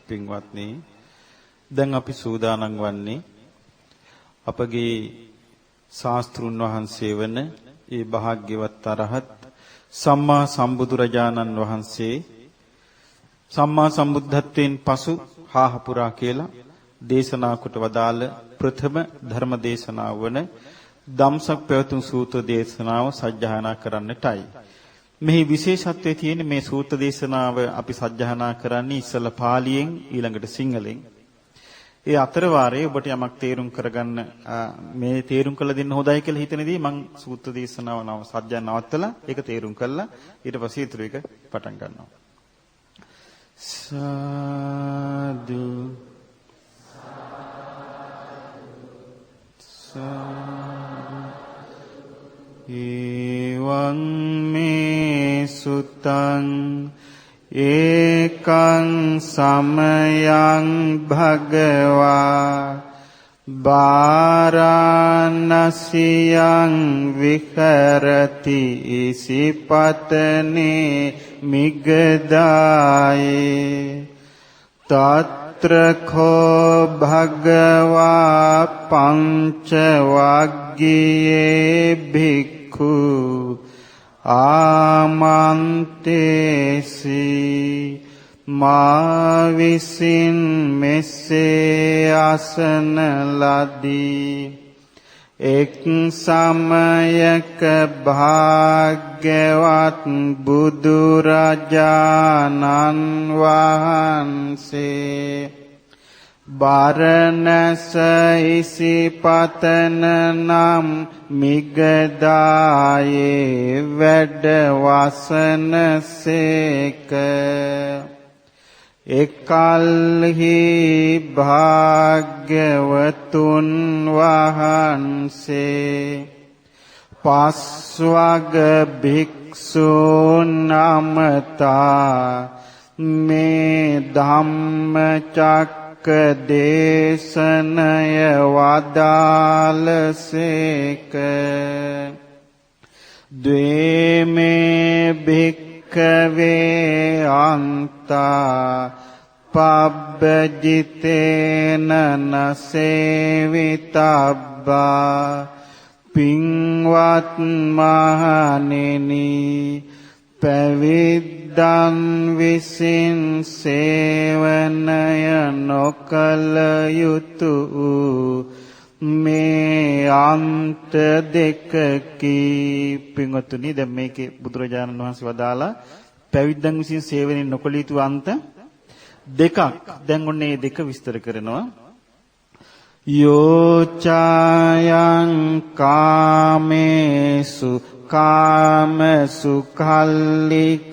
පින්වත්නි, දැන් අපි සූදානම් වන්නේ අපගේ ශාස්ත්‍රුන් වහන්සේ වන ඒ භාග්‍යවත් අරහත් සම්මා සම්බුදුරජාණන් වහන්සේ සම්මා සම්බුද්ධත්වයෙන් පසු හාහපුරා කියලා දේශනා කොට වදාළ ප්‍රථම ධර්ම දේශනාව වන ධම්සක් පැවතුම් සූත්‍ර දේශනාව සජ්ජායනා කරන්නටයි. මෙහි විශේෂත්වය තියෙන මේ සූත්‍ර දේශනාව අපි සජ්ජායනා කරන්නේ ඉස්සල පාලියෙන් ඊළඟට සිංහලෙන්. ඒ අතර වාරයේ ඔබට යමක් තේරුම් කරගන්න මේ තේරුම් කළ දෙන්න හොඳයි කියලා හිතනදී මම සූත්‍ර දේශනාව සජ්ජායනා නවත්තලා ඒක තේරුම් කළා ඊට පස්සේ ඊටු එක පටන් ගන්නවා. සාදු එවං මේ සුතං ඒකං සමයං භගවා වාරාණසියං විහෙරති ඉසිපතනේ මිගදායේ තත්‍රඛෝ භගවා පංච වග්ගයේ භික්ඛු ආමන්තේසි මා විසින් මෙසේ අසන ලදී. එක් සමයක භාග්‍යවත් බුදුරජාණන් වහන්සේ බරණැස ඉසිපතන නම් මිගදායේ වැඩ වසන සේක. එකල්හි භාග්‍යවතුන් වහන්සේ පස්වග භික්ෂූන් අමතා මේ ධම්මචක්ක දේශනය වදාළසේක. ද්වේමේ භික්ඛවේ අන්තා පබ්බජිතේන නසේවිතබ්බා. පින්වත් මහණෙනි, පැවිද්දන් විසින් සේවනය නොකළ යුතු මේ අන්ත දෙකකි. පින්වත්නි, දැන් මේකේ බුදුරජාණන් වහන්සේ වදාලා පැවිද්දන් විසින් සේවනය නොකළ යුතු අන්ත දෙකක්. දැන් ඔන්න මේ දෙක විස්තර කරනවා. යෝචායං කාමේසු කාමසු කල්ලිකානුයෝගෝ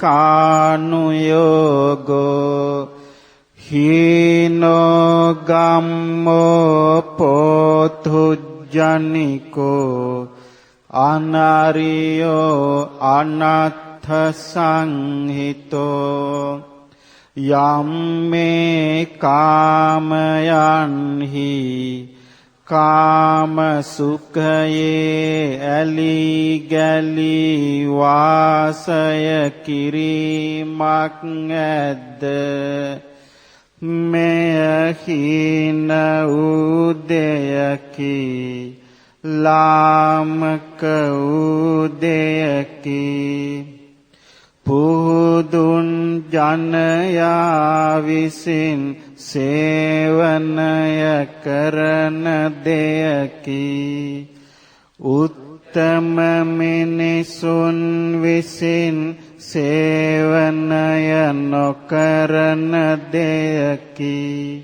හීනෝ ගම්මෝ පොතුජ්ජනිකෝ අනාරියෝ අනත්ථ සංහිතෝ. යම්මේ කාමයන්හි කාම සුඛයේ ඇලි ගැලි වාසය කිරීමක් ඇද්ද. මෙය හීන උදයකි, ලාමක උදයකි. පුදුන් ජනයා විසින් සේවනය කරන දෙයකි. උත්තම මිනිසුන් විසින් සේවනය නොකරන දෙයකි.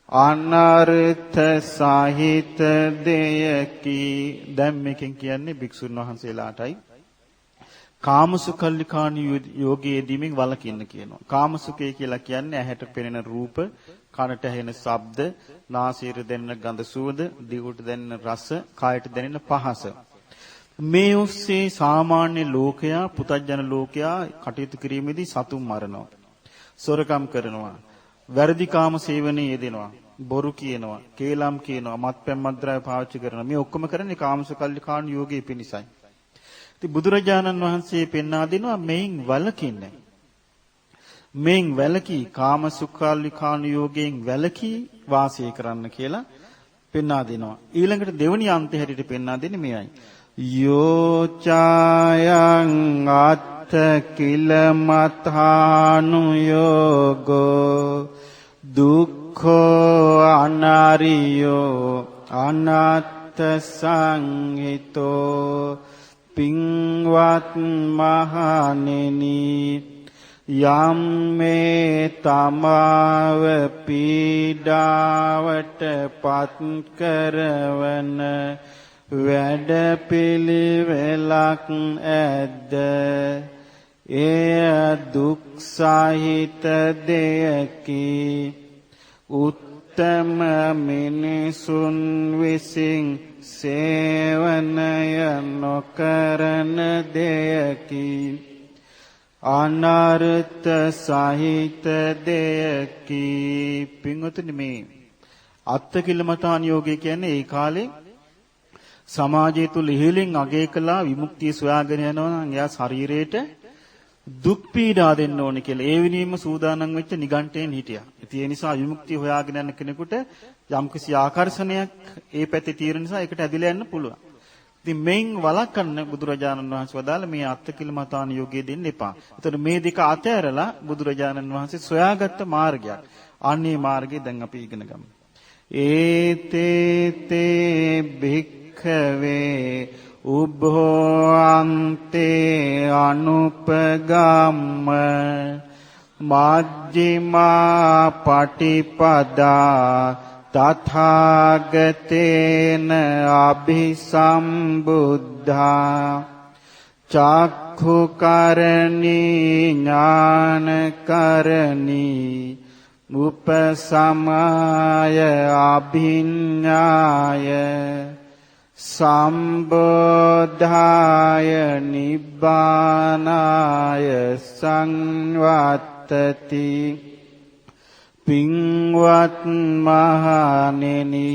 අනර්ථ සහිත දෙයකි. දැන් මේකෙන් කියන්නේ භික්ෂුන් වහන්සේලාටයි කාමසුඛල්ලිකාණ යෝගයේ යෙදීමෙන් වළකින්න කියනවා. කාමසුඛය කියලා කියන්නේ ඇහැට පෙනෙන රූප, කනට ඇහෙන ශබ්ද, නාසයට දැනෙන ගඳ සුවඳ, දිවට දැනෙන රස, කායට දැනෙන පහස. මේ ඔස්සේ සාමාන්‍ය ලෝකයා, පුතඥ ලෝකයා කටයුතු කිරීමේදී සතුන් මරනවා, සොරකම් කරනවා, වැරදි කාම සේවනයේ යෙදෙනවා, බොරු කියනවා, කේලම් කියනවා, මත්පැන් මත්ද්‍රව්‍ය පාවිච්චි කරනවා. මේ ඔක්කොම කරන්නේ කාමසුඛල්ලිකාණ යෝගයේ පිණිසයි. ඉතින් බුදුරජාණන් වහන්සේ පෙන්වා දෙනවා මේන් වළකින්න. මෙන් වැළකී කාමසුඛාලිකානුയോഗයෙන් වැළකී වාසය කරන්න කියලා පෙන්වා දෙනවා. ඊළඟට දෙවනි අන්තය හැටියට පෙන්වා දෙන්නේ මෙයයි. යෝචායං අත්ථ කිලමතානුയോഗෝ දුක්ඛෝ අනාරියෝ අනාත්ත සංහිතෝ පින්වත් මහණෙනි යම් මේ තමාව පීඩාවට පත් කරවන වැඩපිළිවෙලක් ඇද්ද එය දුක් සහිත දෙයකි උත්තම මිනිසුන් විසින් සේවනය නොකරන දෙයකි අනර්ථ සහිත දෙයකි. පින්වතුනි මේ අත්තිකිලමතාන යෝගය කියන්නේ ඒ කාලේ සමාජය තුල ඉහළින් අගය කළා විමුක්තිය සොයාගෙන යනවා නම් එයා ශරීරයට දුක් පීඩා දෙන්න ඕනේ කියලා ඒ වෙනීම සූදානම් වෙච්ච නිගණ්ඨයෙන් හිටියා. ඉතින් ඒ නිසා විමුක්තිය හොයාගෙන යන කෙනෙකුට යම්කිසි ආකර්ෂණයක් ඒ පැත්තේ තියෙන නිසා ඒකට ඇදිලා යන්න පුළුවන්. ඉතින් මෙයින් වළක්වන්න බුදුරජාණන් වහන්සේ වදාළ මේ අත්තිකිලමතාන යෝගය දෙන්න එපා. ඒතර මේ දෙක අතහැරලා බුදුරජාණන් වහන්සේ සොයාගත්ත මාර්ගයක්. අන්නේ මාර්ගය දැන් අපි ඉගෙන ගමු. ඒතේ භික්ඛවේ උභෝ අන්තේ අනුපගම්ම මජ්ක්‍ධිමා පටිපදා තථාගතේන අභිසම්බුද්ධා චක්ඛුකරණී ඥානකරණී උපසමාය අභිඤ්ඤාය සම්බෝධාය නිබ්බානාය සංවත්තති. පින්වත් මහණෙනි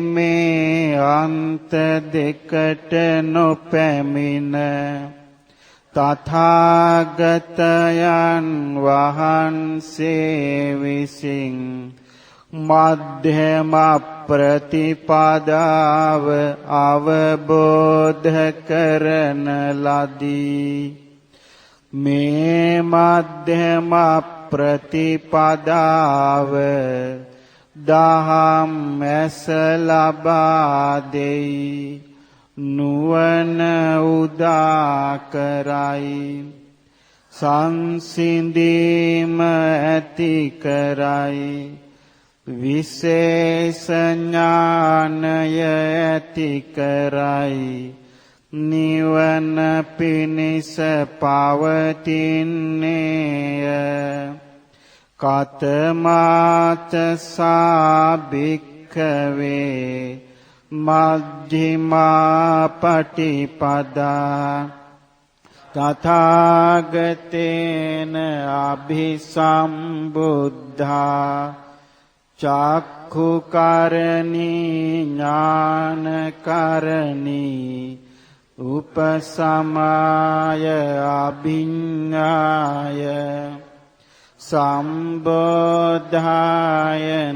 මේ අන්ත දෙකට නොපැමිණ තථාගතයන් වහන්සේ විසින් මධ්‍යම ප්‍රතිපදාව අවබෝධ කරන ලදී. මේ මධ්‍යම ප්‍රතිපදාව දහම් ඇස ලබා දෙයි නුවණ උදා කරයි සංසිඳීම ඇති කරයි විශේෂ ඥානය ඇති කරයි නිවන පිණිස පවතින්නේය. කතමාච සාභික්ඛවේ මජ්ක්‍ධිමා පටිපදා තථාගතේන අභිසම්බුද්ධා චක්ඛුකරණී ඥානකරණී උපසමාය අභිඤ්ඤාය සම්බෝධාය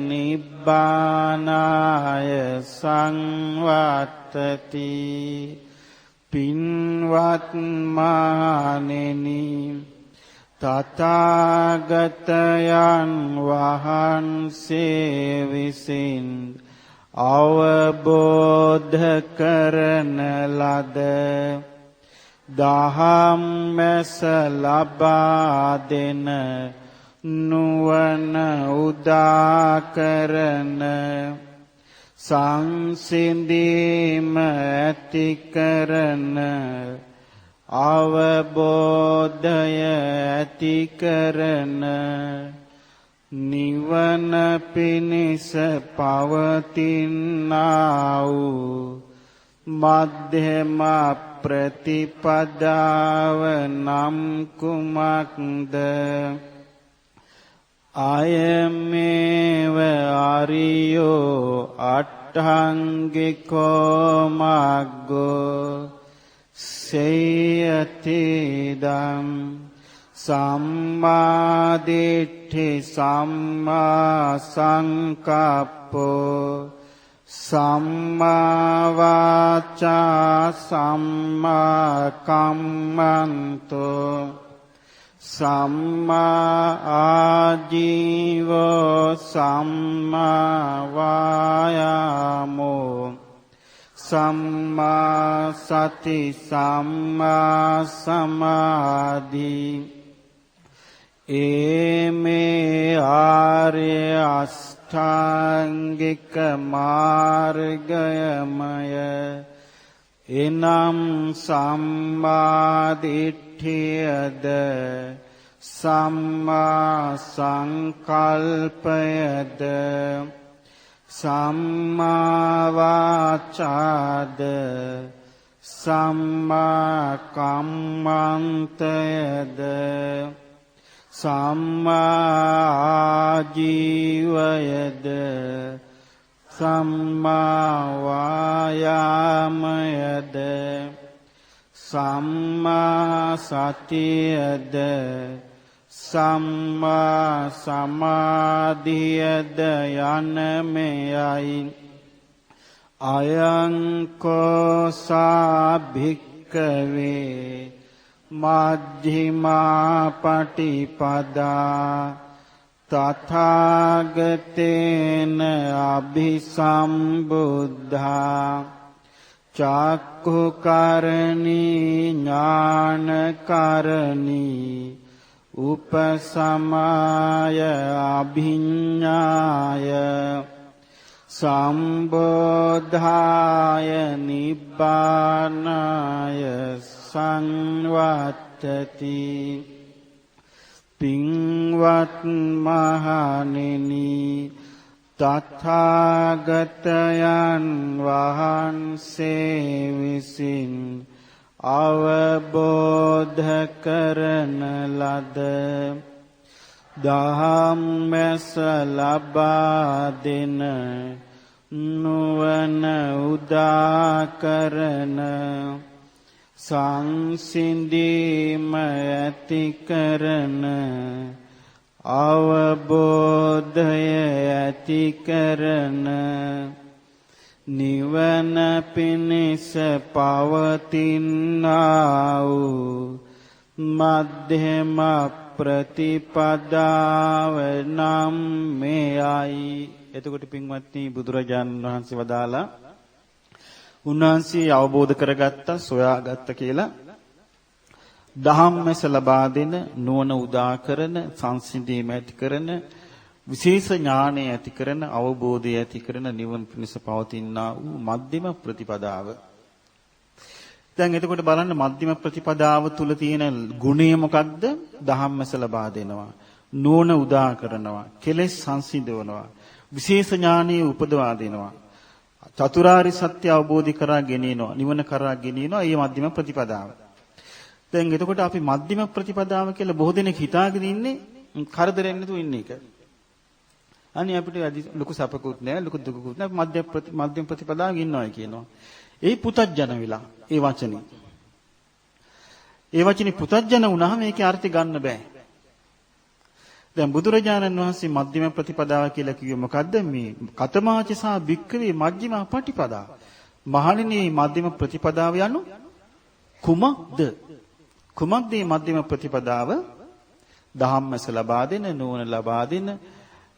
නිබ්බානාය සංවත්තති. පින්වත් මහණෙනි තථාගතයන් වහන්සේ විසින් අවබෝධ කරන ලද දහම්මැස ලබා දෙන නුවණ උදා කරන සංසිඳීම ඇති කරන අවබෝධය ඇති කරන නිවන පිණිස පවතිනා වූ මධ්‍යම ප්‍රතිපදාව නම් කුමක්ද? අයමේව ආරියෝ අට්ඨංගිකෝ මග්ගෝ සේයතිදම් සම්මා දිට්ඨි සම්මා සංකප්පෝ සම්මා වාචා සම්මා කම්මන්තෝ සම්මා ආජීවෝ සම්මා වායාමෝ සම්මා සති සම්මා සමාධි ඒමේ ආර්ය අෂ්ටාංගික මාර්ගයමය එනම් සම්මා දිට්ඨියද සම්මා සංකල්පයද සම්මා වාචාද සම්මා කම්මන්තයද සම්මා ආජීවයද සම්මා වායාමයද සම්මා සතියද සම්මා සමාධියද යන මෙයයි අයං කෝසා භික්ඛවේ මජ්ක්‍ධිමා පටිපදා තථාගතේන අභිසම්බුද්ධා චක්ඛුකරණී ඥානකරණී උපසමාය අභිඤ්ඤාය සම්බෝධාය නිබ්බානාය සංවත්තති පින්වත් මහණෙනි තථාගතයන් වහන්සේ විසින් අවබෝධ කරන ලද ධම්මස ලබා දෙන නුවණ උදා කරන සංසිඳීම ඇති කරන අවබෝධය ඇති කරන නිවන පිණිස පවතිනා වූ මධ්‍යම ප්‍රතිපදාව නම් මෙයයි. එතකොට පින්වත්නි බුදුරජාණන් වහන්සේ වදාලා උන්වහන්සේ අවබෝධ කරගත්තා සොයාගත්තා කියලා ධම්මස ලබා දෙන නුවණ උදා කරන සංසිඳීම ඇති කරන විශේෂ ඥානය ඇති කරන අවබෝධය ඇති කරන නිවන පිණිස පවතිනා වූ මධ්‍යම ප්‍රතිපදාව. දැන් එතකොට බලන්න මධ්‍යම ප්‍රතිපදාව තුල තියෙන ගුණය මොකක්ද? ධම්මස ලබා දෙනවා, නුවණ උදා කරනවා, කෙලෙස් සංසිඳවනවා, විශේෂ ඥානය උපදවා දෙනවා, චතුරාර්ය සත්‍ය අවබෝධ කරා ගෙනියනවා, නිවන කරා ගෙනියනවා. මේ මධ්‍යම ප්‍රතිපදාව. දැන් එතකොට අපි මධ්‍යම ප්‍රතිපදාව කියලා බොහෝ දෙනෙක් හිතාගෙන ඉන්නේ කරදරෙන් නැතුව ඉන්න එක. අනේ අපිට ලොකු සපකුත් නැහැ, ලොකු දුකකුත් නැහැ, මධ්‍යම ප්‍රතිපදාවක ඉන්නවා කියනවා. ඒ පුතඥ වෙලා ඒ වචනේ පුතඥ වුණාම මේකේ අර්ථය ගන්න බෑ. දැන් බුදුරජාණන් වහන්සේ මධ්‍යම ප්‍රතිපදාව කියලා කිව්වේ මොකද්ද? මේ කතමාචසා භික්ඛවේ මජ්ක්‍ධිමා පටිපදා. මහණෙනි මධ්‍යම ප්‍රතිපදාව යනු කුමක්ද? කුමක්ද මේ මධ්‍යම ප්‍රතිපදාව? ධම්මස ලබා දෙන, නුවණ ලබා දෙන,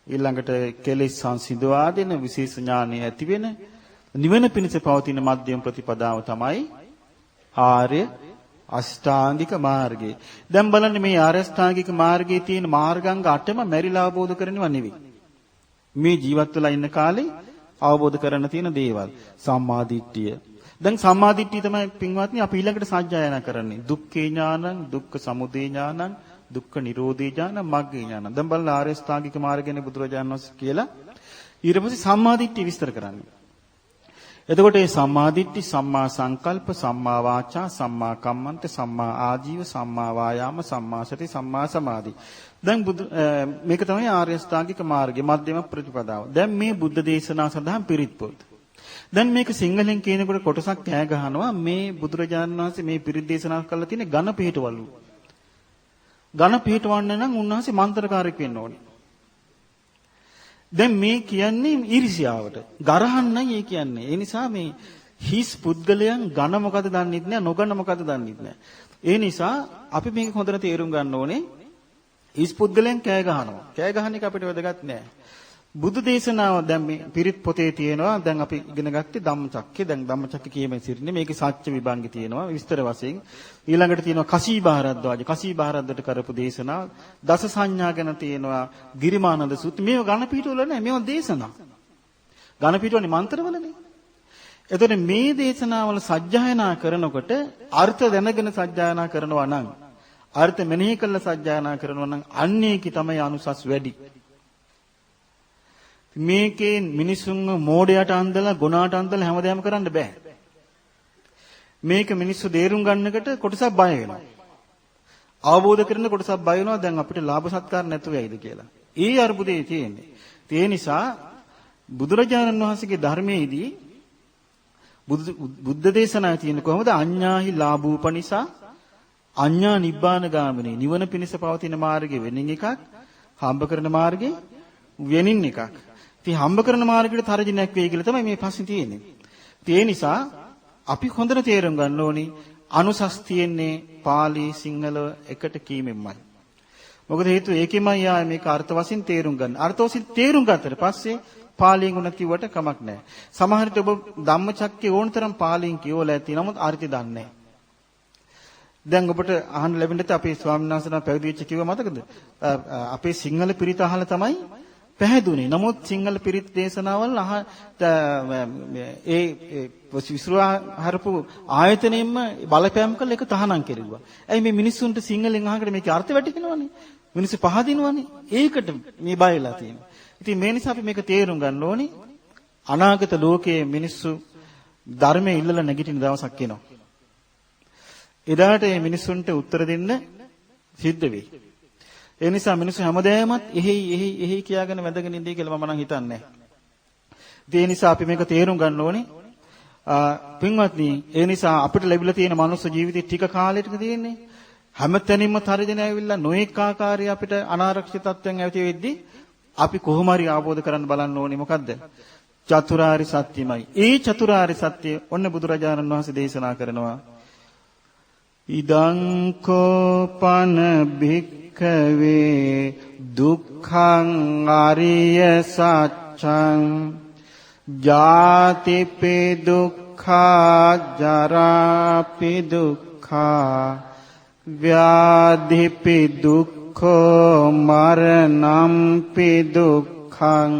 ඊළඟට කෙලෙස් සංසිඳවා දෙන, විශේෂ ඥානය ඇති වෙන, නිවන පිණිස පවතින මධ්‍යම ප්‍රතිපදාව තමයි ආර්ය අෂ්ටාංගික මාර්ගය. දැන් බලන්න මේ ආර්ය අෂ්ටාංගික මාර්ගයේ තියෙන මාර්ගාංග 8ම මැරිලා අවබෝධ කරගන්නව නෙවෙයි. මේ ජීවත් වෙලා ඉන්න කාලේ අවබෝධ කරන්න තියෙන දේවල්. සම්මා දිට්ඨිය. දැන් සම්මා දිට්ඨිය තමයි පින්වත්නි අපි ඊළඟට සත්‍යයනා කරන්නේ. දුක්ඛේ ඥානං, දුක්ඛ සමුදය ඥානං, දුක්ඛ නිරෝධේ ඥානං, මග්ගේ ඥානං. දැන් බලන්න ආර්ය අෂ්ටාංගික මාර්ගයනේ බුදුරජාණන් වහන්සේ කියලා ඊට පස්සේ සම්මා දිට්ඨිය විස්තර කරන්නේ. එතකොට මේ සම්මා දිට්ඨි, සම්මා සංකල්ප, සම්මා වාචා, සම්මා කම්මන්ත, සම්මා ආජීව, සම්මා වායාම, සම්මා සති, සම්මා සමාධි. දැන් මේක තමයි ආර්ය අෂ්ටාංගික මාර්ගය, මධ්‍යම ප්‍රතිපදාව. දැන් මේ බුද්ධ දේශනාව සඳහන් පිරිත් පොත්. දැන් මේක සිංහලෙන් කියනකොට කොටසක් කෑ ගහනවා මේ බුදුරජාණන් වහන්සේ මේ පිරිත් දේශනා කරලා තියෙන ඝන පිටවලු. ඝන පිහිටවන්න නම් උන්වහන්සේ මන්ත්‍රකාරයෙක් වෙන්න ඕනේ. දැන් මේ කියන්නේ ඊර්ෂ්‍යාවට. ගරහන්නයි ඒ කියන්නේ. ඒ නිසා මේ හිස් පුද්ගලයන් ඝන මොකද දන්නෙත් නෑ, නොඝන මොකද දන්නෙත් නෑ. ඒ නිසා අපි මේක හොඳට තේරුම් ගන්න ඕනේ. හිස් පුද්ගලයන් කෑ ගහනවා. කෑ ගහන එක අපිට වැදගත් නෑ. බුදු දේශනාව දැන් මේ පිරිත් පොතේ තියෙනවා. දැන් අපි ඉගෙන ගත්තේ ධම්මචක්කේ. දැන් ධම්මචක්කේ කියමේ සිටින්නේ මේකේ සත්‍ය විභංගේ තියෙනවා විස්තර වශයෙන්. ඊළඟට තියෙනවා කසී බාරද්වාජ. කසී බාරද්දට කරපු දේශනා දස සංඥා ගැන තියෙනවා ගිරිමානන්ද සූත්‍ර. මේව ඝන පිටුවල නෑ. මේව දේශනා. ඝන පිටුවනේ මන්ත්‍රවලනේ. එතකොට මේ දේශනාවල සජ්ජායනා කරනකොට අර්ථ දැනගෙන සජ්ජායනා කරනවා නම් අර්ථ මෙනෙහි කරලා සජ්ජායනා කරනවා නම් අන්නේකි තමයි අනුසස් වැඩි. මේකේ මිනිසුන්ව මෝඩයට අන්දලා ගුණාට අන්දලා හැමදේම කරන්න බෑ. මේක මිනිස්සු දේරුම් ගන්නකට කොටසක් බය වෙනවා. අවබෝධ කරන කොටසක් බය වෙනවා දැන් අපිට ලාභ සත්කාර නැතුව යයිද කියලා. ඒ අර්බුදේ තියෙන්නේ. ඒ නිසා බුදුරජාණන් වහන්සේගේ ධර්මයේදී බුද්ධ දේශනාවේ තියෙන කොහොමද අඤ්ඤාහි ලාභූපනිසා අඤ්ඤා නිබ්බාන ගාමිනී නිවන පිණිස පවතින මාර්ගය වෙනින් එකක් හම්බ කරන මාර්ගය වෙනින් එකක්. ඉතින් හම්බ කරන මාර්ගයට තරජනයක් වෙයි කියලා තමයි මේ ප්‍රශ්නේ තියෙන්නේ. ඒ නිසා අපි හොඳට තේරුම් ගන්න ඕනි අනුසස් තියෙන්නේ පාලි සිංහල එකට කීමෙන්මයි. මොකද හේතුව ඒකෙමයි ආ මේක අර්ථ වශයෙන් තේරුම් ගන්න. අර්ථ වශයෙන් තේරුම් ගත්තට පස්සේ පාලියෙන් උන කිව්වට කමක් නැහැ. සමහර විට ඔබ ධම්මචක්කේ ඕනතරම් පාලියෙන් කියවලා ඇති නමුත් අර්ථය දන්නේ නැහැ. දැන් ඔබට අහන්න ලැබෙන්නත් අපේ ස්වාමීන් වහන්සේලා පැවිදි වෙච්ච කිව්ව මතකද? අපේ සිංහල පිරිත අහලා තමයි පැහැදුනේ. නමුත් සිංහල පිරිත් දේශනාවල් ඒ විශ්වා හරපු ආයතනෙම බලපෑම් කළ එක තහනම් කෙරුවා. ඇයි මේ මිනිස්සුන්ට සිංහලෙන් අහකට මේකේ අර්ථ වැටහෙනවනේ. මිනිස්සු පහදිනවනේ. ඒකට මේ බයලා තියෙනවා. ඉතින් මේ නිසා අපි මේක තේරුම් ගන්න ඕනේ. අනාගත ලෝකයේ මිනිස්සු ධර්මයේ ඉල්ලලා නැගිටින දවසක් එනවා. එදාට මේ මිනිස්සුන්ට උත්තර දෙන්න සිද්ධ වෙයි. ඒ නිසා මිනිස්සු හැමදේමත් එහෙයි කියාගෙන වැදගෙන ඉඳී කියලා මම නම් හිතන්නේ. ඒ නිසා අපි මේක තේරුම් ගන්න ඕනේ. පින්වත්නි, ඒ නිසා අපිට ලැබිලා තියෙන මනුස්ස ජීවිතේ ටික කාලයකට තියෙන්නේ. හැමතැනින්ම තරජන ඇවිල්ලා නොඑක ආකාරي අපිට අනාරක්ෂිත තත්ත්වයන් ඇති වෙද්දී අපි කොහොම හරි ආબોධ කරන්න බලන්න ඕනේ මොකද්ද? චතුරාර්ය සත්‍යමයි. ඒ චතුරාර්ය සත්‍ය ඔන්න බුදුරජාණන් වහන්සේ දේශනා කරනවා. ඉදං කෝපන භික්ඛවේ දුක්ඛං අරිය සත්‍යං ජාතිපි දුක්ඛා ජරාපි දුක්ඛා ව්‍යාධිපි දුක්ඛෝ මරණම්පි දුක්ඛං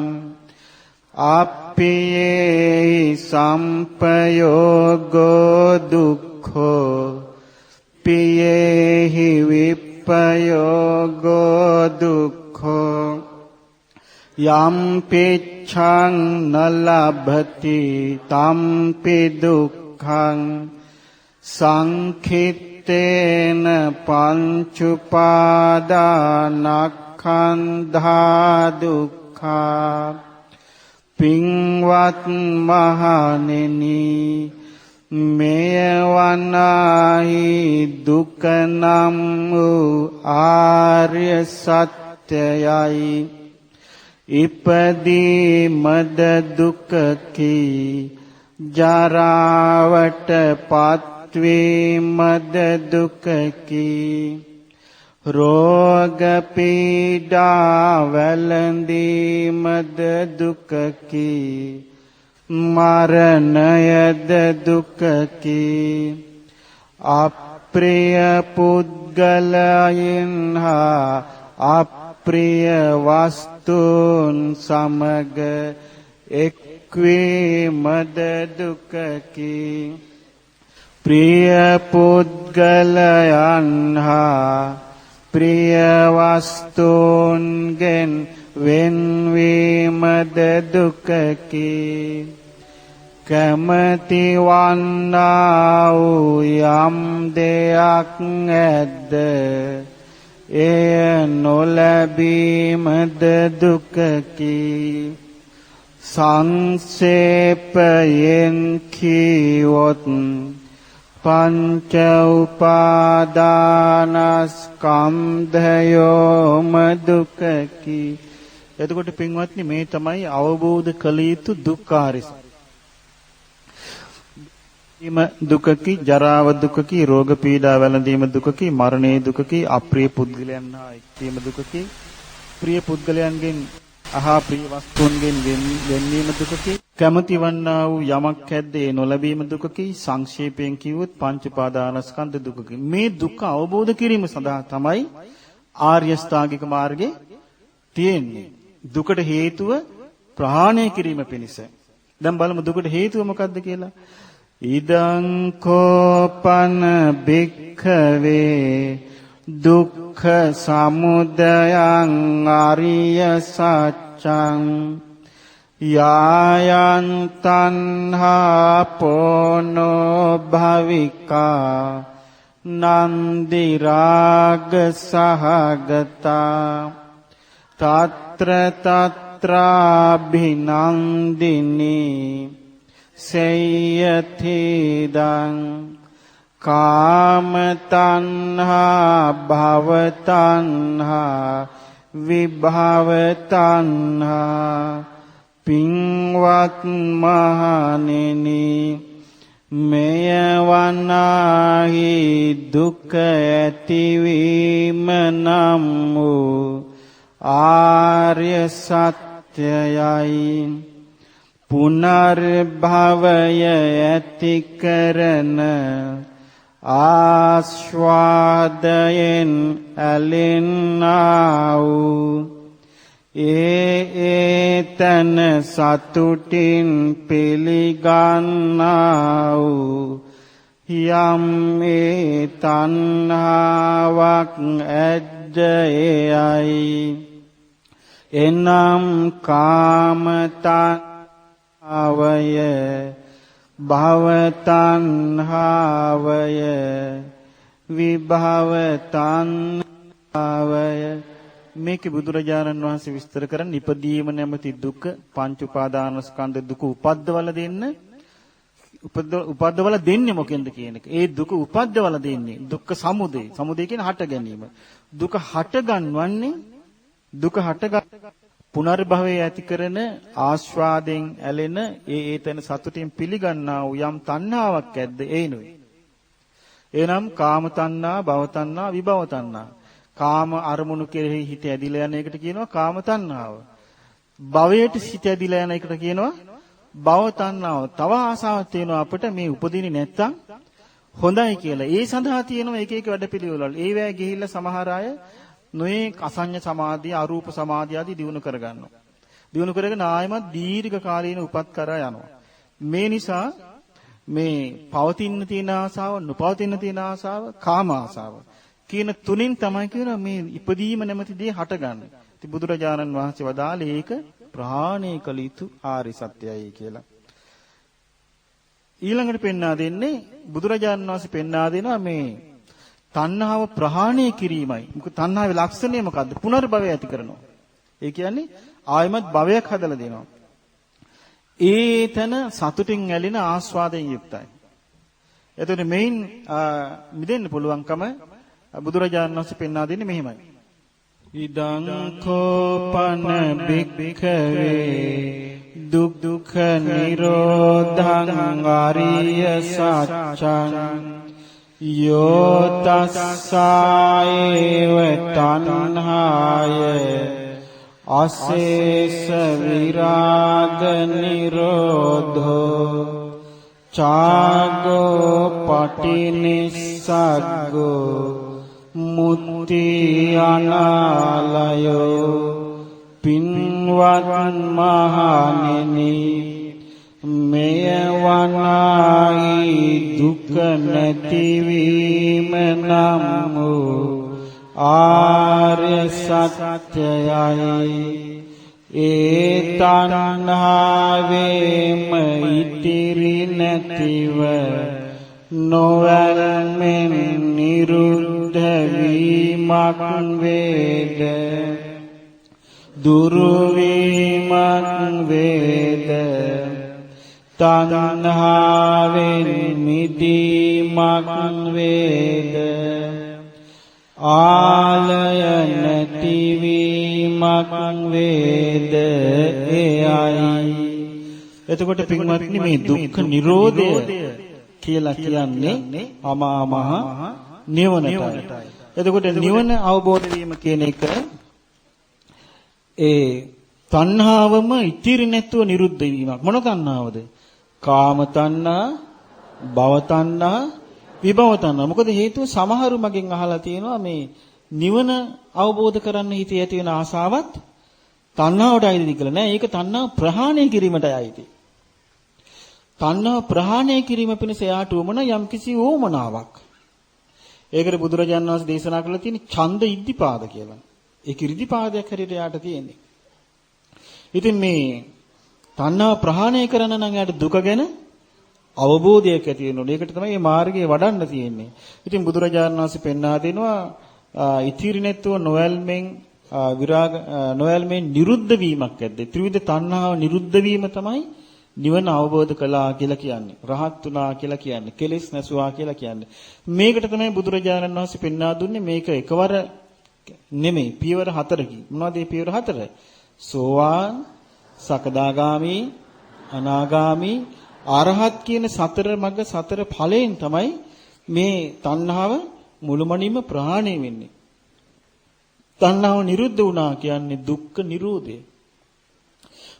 අප්පියේ සම්පයෝගෝ දුක්ඛෝ පියේහි විප්පයෝගෝ දුක්ඛෝ යම් පිච්ඡං නලභති තම්පි දුක්ඛං සංඛිත්තේන පංචුපාදානස්කන්ධා දුක්ඛා පින්වත් මහණෙනි මේවනාහි දුක නම් වූ ආර්ය සත්‍යයයි ඉපදී මද දුකකි ජරාවට පත්වී මද දුකකි රෝග පීඩා වැළඳී මද දුකකි මරණයද දුකකි අප්‍රිය පුද්ගලයන් හා අප්‍රිය වස්තුන් සමග එක්වීමද දුකකි ප්‍රිය පුද්ගලයන් හා ප්‍රිය වස්තුන්ගෙන් වෙන්වීමද දුකකි කැමැති වන්නා වූ යම් දෙයක් ඇද්ද එය නොලැබීමද දුකකි සංක්ෂේපයෙන් කීවොත් පංච උපාදානස්කන්ධයෝම දුක්ඛකි. එතකොට පින්වත්නි මේ තමයි අවබෝධ කළ යුතු දුක්ඛාරය. දුකකි, ජරාව දුකකි, රෝග පීඩා වැළඳීම දුකකි, මරණය දුකකි, අප්‍රිය පුද්ගලයන් හා එක්වීම දුකකි, ප්‍රිය පුද්ගලයන්ගෙන් අහා ප්‍රිය වස්තුන්ගෙන් වෙන්වීම දුකකි, කැමැති වන්නා වූ යමක් ඇද්ද ඒ නොලැබීම දුකකි, සංක්ෂේපයෙන් කිව්වොත් පංච උපාදානස්කන්ධ දුකකි. මේ දුක අවබෝධ කිරීම සඳහා තමයි ආර්ය ශ්‍රාගික මාර්ගේ තියෙන්නේ. දුකට හේතුව ප්‍රහාණය කිරීම පිණිස. දැන් බලමු දුකට හේතුව මොකක්ද කියලා. ඉදං කෝපන භික්ඛවේ දුක්ඛ සමුදයං අරිය සත්‍යං යායන් තණ්හා පොනෝ භවිකා නන්දි රාග සහගතා తత్ర తత్రాభినందిని සේයතිදං කාම තණ්හා භව තණ්හා විභව තණ්හා පින්වත් මහණෙනි මෙය වනාහි දුක ඇතිවීම නම් වූ ආර්ය සත්‍යයයි. පුනර්භවය ඇති කරන ආස්වාදයෙන් ඇලෙන්නා වූ ඒතන සතුටින් පිළිගන්නා වූ යම් ඒ තණ්හාවක් ඇද්ද එයයි. එනම් කාම තණ්හාවය භව තණ්හාවය විභව තණ්හාවය. මේකේ බුදුරජාණන් වහන්සේ විස්තර කරන ඉපදීම නැමැති දුක පංච උපාදානස්කන්ධ දුක උපද්දවල දෙන්නේ මොකෙන්ද කියන එක. ඒ දුක උපද්දවල දෙන්නේ දුක්ඛ සමුදය. සමුදය කියන්නේ හට ගැනීම. දුක හට ගන්නවන්නේ දුක හට පුනර්භවයේ ඇති කරන ආස්වාදයෙන් ඇලෙන ඒතන සතුටින් පිළිගන්නා වූ යම් තණ්හාවක් ඇද්ද ඒනොයි. එනම් කාම තණ්හා, භව තණ්හා, විභව තණ්හා. කාම අරමුණු කෙරෙහි හිත ඇදිලා යන එකට කියනවා කාම තණ්හාව. භවයට හිත ඇදිලා යන එකට කියනවා භව තණ්හාව. තව ආසාවක් තියෙනවා අපිට මේ උපදින්නේ නැත්තම් හොඳයි කියලා. ඒ සඳහා තියෙනවා එක එක වැඩපිළිවෙළවල. ඒ වේ ගිහිල්ලා සමහර අය නොයේ අසඤ්ඤ සමාධිය, අරූප සමාධිය ආදී දිනු කරගන්නවා. දිනු කරගෙන ආයමත් දීර්ඝ කාලීන උපත් කරා යනවා. මේ නිසා මේ පවතින තියෙන ආසාව, නොපවතින තියෙන ආසාව, කාම ආසාව කියන තුنين තමයි කියන මේ ඉපදීම නැමැති දේ හටගන්නේ. ඉතින් බුදුරජාණන් වහන්සේ වදාළේ ඒක ප්‍රහාණය කළ යුතු ආර්ය සත්‍යයයි කියලා. ඊළඟට පෙන්වා දෙන්නේ බුදුරජාණන් වහන්සේ පෙන්වා දෙනවා මේ තණ්හාව ප්‍රහාණය කිරීමයි. මොකද තණ්හාවේ ලක්ෂණය මොකද්ද? පුනර්භවය ඇති කරනවා. ඒ කියන්නේ ආයමත් භවයක් හදලා දෙනවා. ඒතන සතුටින් ඇලෙන ආස්වාදයෙන් යුක්තයි. එතකොට මේන් මිදෙන්න පුළුවන්කම බුදුරජාණන් වහන්සේ පෙන්වා දෙන්නේ මෙහෙමයි. ඉදං කෝපන භික්ඛවේ දුක්ඛ නිරෝධං ආරිය සත්‍යං යෝ තස්සායව තණ්හාය අශේෂ විරාග නිරෝධෝ චාගෝ පටිනිස්සග්ගෝ මුත්‍ති අනාලයෝ. පින්වත් මහණෙනි මෙය වනායි දුක නැතිවීම නම් වූ ආර්ය සත්‍යයයි. ඒ තණ්හාවේම ඉතිරි නැතිව නොවැළමෙන් නිරුද්ධ වීමක් වේද දුරු වීමක් වේද තණ්හාවෙන් මිදීමක් වේද ආලය නැතිවීමක් වේද එයයි. එතකොට පින්වත්නි මේ දුක්ඛ නිරෝධය කියලා කියන්නේ අමා මහ නිවනටයි. එතකොට නිවන අවබෝධ වීම කියන එක ඒ තණ්හාවම ඉතිරි නැතුව නිරුද්ධ වීමක්. මොන තණ්හාවද? කාම තණ්හා, භව තණ්හා, විභව තණ්හා. මොකද හේතුව සමහරු මගෙන් අහලා තියෙනවා මේ නිවන අවබෝධ කරන්න හිතේ ඇති වෙන ආසාවත් තණ්හාවට අයිති කියලා නෑ. ඒක තණ්හාව ප්‍රහාණය කිරීමටයි අයිති. තණ්හාව ප්‍රහාණය කිරීම පිණිස යාට උවමන යම්කිසි ඕමනාවක්. ඒකට බුදුරජාණන් වහන්සේ දේශනා කළා තියෙන ඡන්ද ඉද්ධිපාද කියලා. ඒක ඉද්ධිපාදයක් හැටියට යාට තියෙන්නේ. ඉතින් මේ තණ්හාව ප්‍රහාණය කරන්න නම් යාට දුක ගැන අවබෝධයක් ඇති වෙන්න ඕනේ. ඒකට තමයි මේ මාර්ගය වඩන්න තියෙන්නේ. ඉතින් බුදුරජාණන් වහන්සේ පෙන්වා දෙනවා ඉතිරි නැතුව නොයල්මෙන් විරාග නොයල්මෙන් නිරුද්ධ වීමක් ඇද්ද. ත්‍රිවිධ තණ්හාව නිරුද්ධ වීම තමයි නිවන අවබෝධ කළා කියලා කියන්නේ. රහත් වුණා කියලා කියන්නේ. කෙලෙස් නැසුවා කියලා කියන්නේ. මේකට තමයි බුදුරජාණන් වහන්සේ පෙන්වා දුන්නේ මේක එකවර නෙමෙයි පියවර 4කින්. මොනවද මේ පියවර 4? සෝවාන්, සකදාගාමි, අනාගාමි, අරහත් කියන සතර මඟ සතර ඵලයෙන් තමයි මේ තණ්හාව මුළුමනින්ම ප්‍රහාණය වෙන්නේ. තණ්හාව නිරුද්ධ වුණා කියන්නේ දුක්ඛ නිරෝධය.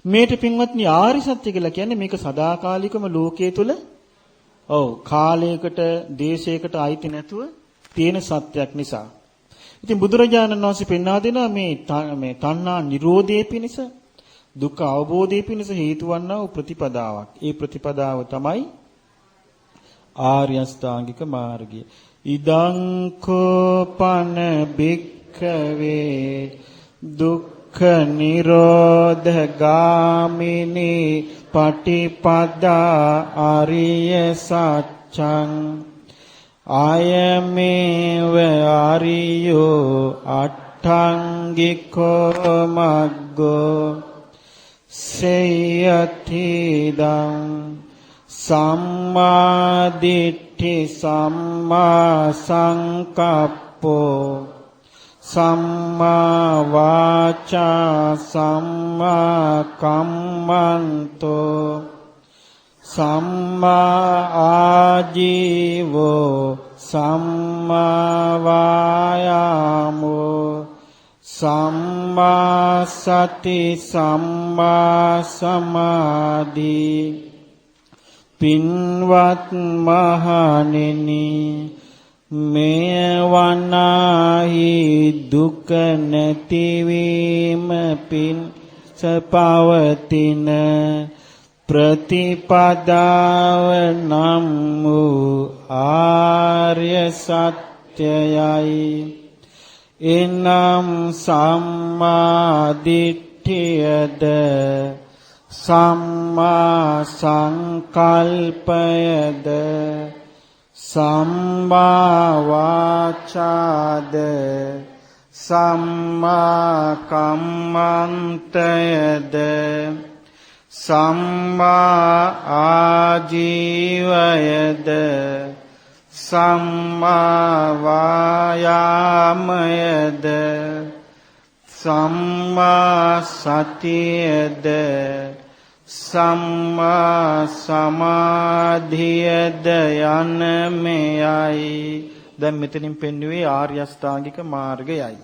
මේට පින්වත්නි ආරි සත්‍ය කියලා කියන්නේ මේක සදාකාලිකම ලෝකයේ තුල කාලයකට දේශයකට අයිති නැතුව තියෙන සත්‍යයක් නිසා. ඉතින් බුදුරජාණන් වහන්සේ පෙන්වා දෙනවා මේ තණ්හා නිරෝධයේ පිණිස දුක්ඛ අවබෝධයේ පිණිස හේතු වන්නා වූ ප්‍රතිපදාවක්. ඒ ප්‍රතිපදාව තමයි ආර්ය අෂ්ටාංගික මාර්ගය. ඉදං කෝපන භික්ඛවේ දුක්ඛ නිරෝධ ගාමිනී පටිපදා ආර්ය සත්‍යං ආයමේව ආරියෝ අට්ඨංගිකෝ මග්ගෝ සේයතිදං සම්මා දිට්ඨි සම්මා සංකප්පෝ සම්මා වාචා සම්මා කම්මන්තෝ සම්මා ආජීවෝ සම්මා වායාමෝ සම්මා සති සම්මා සමාධි. පින්වත් මහණෙනි මේ වනාහි දුක නැතිවීම පිණිස පවතින ප්‍රතිපදාව නම් වූ ආර්ය සත්‍යයයි. එනම් සම්මා දිට්ඨියද සම්මා සංකල්පයද සම්මා වාචාද සම්මා කම්මන්තයද සම්මා ආජීවයද සම්මා වායාමයද සම්මා සතියද සම්මා සමාධියද යන මෙයයි. දැන් මෙතනින් පෙන්වුවේ ආර්ය අෂ්ටාංගික මාර්ගයයි.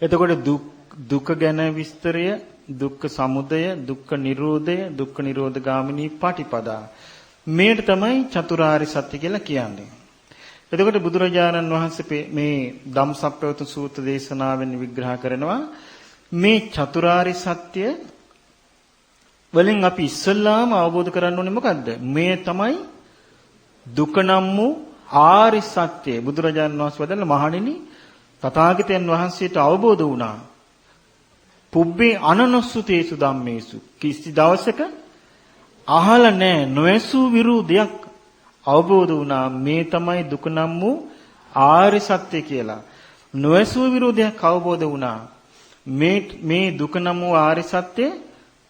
එතකොට දුක ගැන විස්තරය, දුක්ඛ සමුදය, දුක්ඛ නිරෝධය, දුක්ඛ නිරෝධ ගාමිනී පටිපදා. මේකට තමයි චතුරාර්ය සත්‍ය කියලා කියන්නේ. එතකොට බුදුරජාණන් වහන්සේ මේ ධම්සප්පවතු සූත්‍ර දේශනාවෙන් විග්‍රහ කරනවා මේ චතුරාර්ය සත්‍ය වලින් අපි ඉස්සල්ලාම අවබෝධ කරගන්න ඕනේ මොකද්ද? මේ තමයි දුක නම් වූ ආර්ය සත්‍ය. බුදුරජාණන් වහන්සේ වදාළ මහණෙනි තථාගතයන් වහන්සේට අවබෝධ වුණා. පුබ්බේ අනනස්සුතේසු ධම්මේසු. කිසි දවසක අහලා නැහැ නොඇසූ විරුදයක් අවබෝධ වුණා. මේ තමයි දුක නම් වූ ආර්ය සත්‍ය කියලා. නොඇසූ විරුදයක් අවබෝධ වුණා. මේ දුක නම් වූ ආර්ය සත්‍ය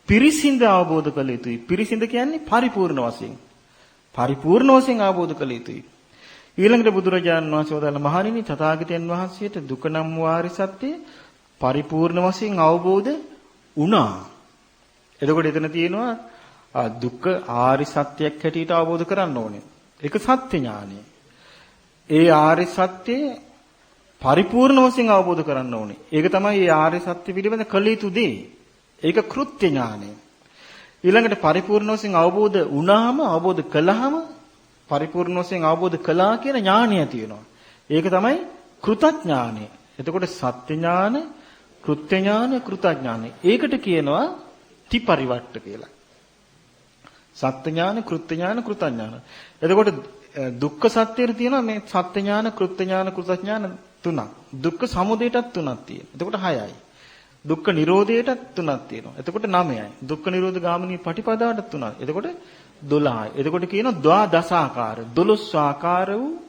පිරිසිඳ අවබෝධ කළ යුතුයි. පිරිසිඳ කියන්නේ පරිපූර්ණ වශයෙන්. පරිපූර්ණ වශයෙන් අවබෝධ කළ යුතුයි. ඊළඟට බුදුරජාණන් වහන්සේ වදාළ මහණෙනි තථාගතයන් වහන්සේට දුක නම් වූ ආර්ය සත්‍ය පරිපූර්ණ වශයෙන් අවබෝධ වුණා. එතකොට එතන තියෙනවා දුක ආර්ය සත්‍යයක් හැටියට අවබෝධ කරන්න ඕනේ. ඒක සත්‍ය ඥානය. ඒ ආර්ය සත්‍ය පරිපූර්ණ වශයෙන් අවබෝධ කරන්න ඕනේ. ඒක තමයි මේ ආර්ය සත්‍ය පිළිබඳ කළ යුතු දේ. ඒක කෘත්‍ය ඥානය. ඊළඟට පරිපූර්ණ වශයෙන් අවබෝධ වුණාම අවබෝධ කළාම පරිපූර්ණ වශයෙන් අවබෝධ කළා කියන ඥානය තියෙනවා. ඒක තමයි කෘතඥානය. එතකොට සත්‍ය ඥාන, කෘත්‍ය ඥාන, කෘතඥාන. ඒකට කියනවා ත්‍රිපරිවට්ට කියලා. සත්‍ය ඥාන, කෘත්‍ය ඥාන, කෘතඥාන. එතකොට දුක්ඛ සත්‍යයේ තියෙනවා මේ සත්‍ය ඥාන, කෘත්‍ය ඥාන, කෘතඥාන තුනක්. දුක්ඛ සමුදයටත් තුනක් තියෙනවා. එතකොට 6යි. දුක්ඛ නිරෝධයටත් තුනක් තියෙනවා. එතකොට 9යි. දුක්ඛ නිරෝධ ගාමිනී පටිපදාවට තුනක්. එතකොට 12යි. එතකොට කියනවා ද්වාදසාකාර 12 ආකාර වූ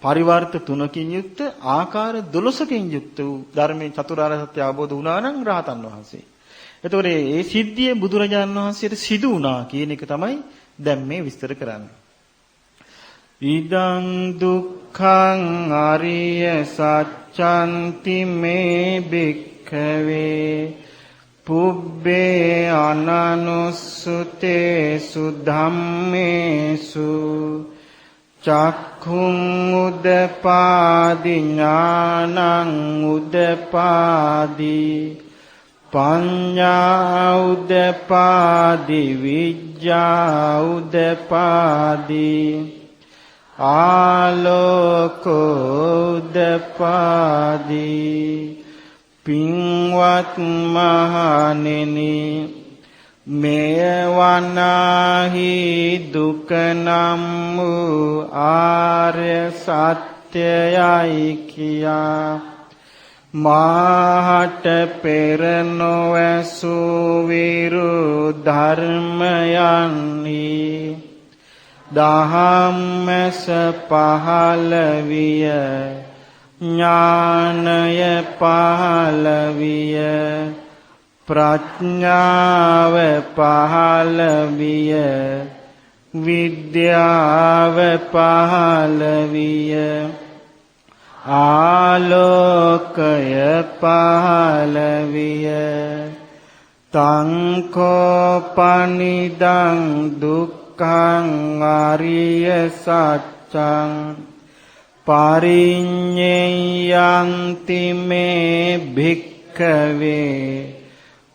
පරිවර්ත තුනකින් යුක්ත ආකාර 12කින් යුක්ත වූ ධර්මයේ චතුරාර්ය සත්‍ය අවබෝධ වුණා නම් රහතන් වහන්සේ. එතකොට මේ සිද්ධිය බුදුරජාණන් වහන්සේට සිදු වුණා කියන එක තමයි දැන් මේ විස්තර කරන්නේ. ඉදං දුක්ඛං අරිය සත්‍යන්ති මේ භික්ඛවේ පුබ්බේ අනනුස්සුතේසු ධම්මේසු චක්ඛුං උදපාදි ඥානං උදපාදි පඤ්ඤා උදපාදි විඤ්ඤා උදපාදි ආලෝකෝ උදපාදි පින්වත් මහණෙනි මේවනාහි දුක නම් වූ ආර්ය සත්‍යයයි කියා මාහට පෙර නොඇසූ විරු ධර්මයන්හි දහම්මැස පහළ විය ඥානය පහළ විය ප්‍රඥාව පහළ විය විද්‍යාව පහළ විය ආලෝකය පහළ විය තං කෝපනිදං දුක්ඛං අරිය සත්‍යං පරිඤ්ඤයන්ති මේ භික්ඛවේ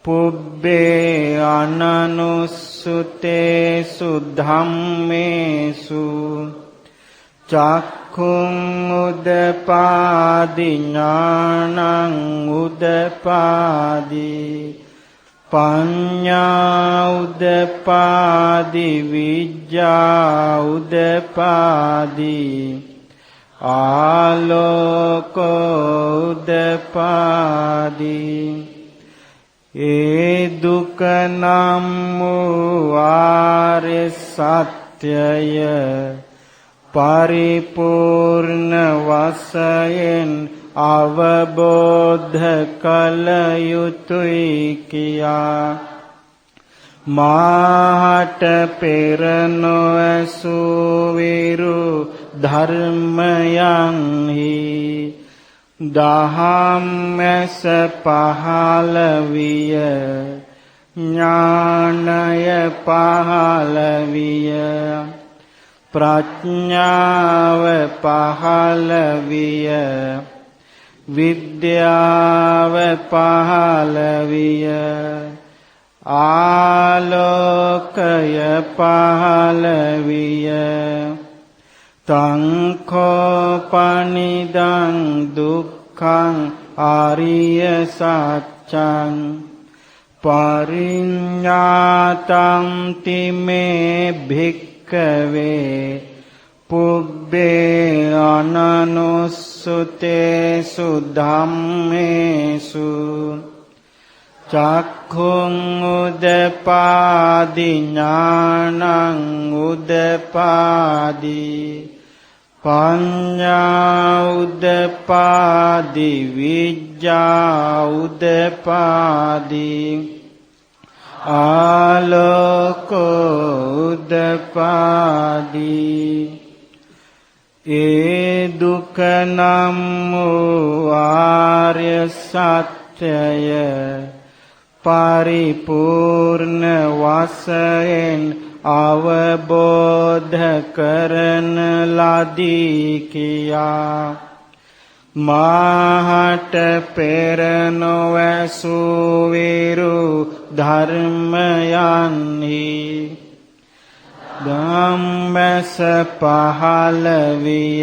පුබ්බේ අනනුස්සුතේසු ධම්මේසු චක්ඛුං උදපාදි ඥානං උදපාදි පඤ්ඤා උදපාදි විඤ්ඤා උදපාදි ආලෝකෝ උදපාදි ඒ දුක නම් වූ ආර්ය සත්‍යය පරිපූර්ණ වශයෙන් අවබෝධ කළ යුතුයි කියා මාහට පෙර නොඇසූ විරු ධර්මයන්හි දහම්මැස පහළ විය ඥානය පහළ විය ප්‍රඥාව පහළ විය විද්‍යාව පහළ විය ආලෝකය පහළ විය තං කෝපනිදං දුක්ඛං ආරිය සත්‍යං පරිඤ්ඤාතං තිමේ භික්ඛවේ පුබ්බේ අනනුස්සුතේසු ධම්මේසු චක්ඛුං උදපාදි ඥානං උදපාදි පඤ්ඤා උදපාදි විඤ්ඤා උදපාදි ආලෝකෝදපාදී ඒ දුක නම් වූ ආර්ය සත්‍යය පරිපූර්ණ වශයෙන් අවබෝධ කරන ලදී කියා මාහට පෙර නොවැසූ විරු ධර්මයන්හි ධම්මස පහළ විය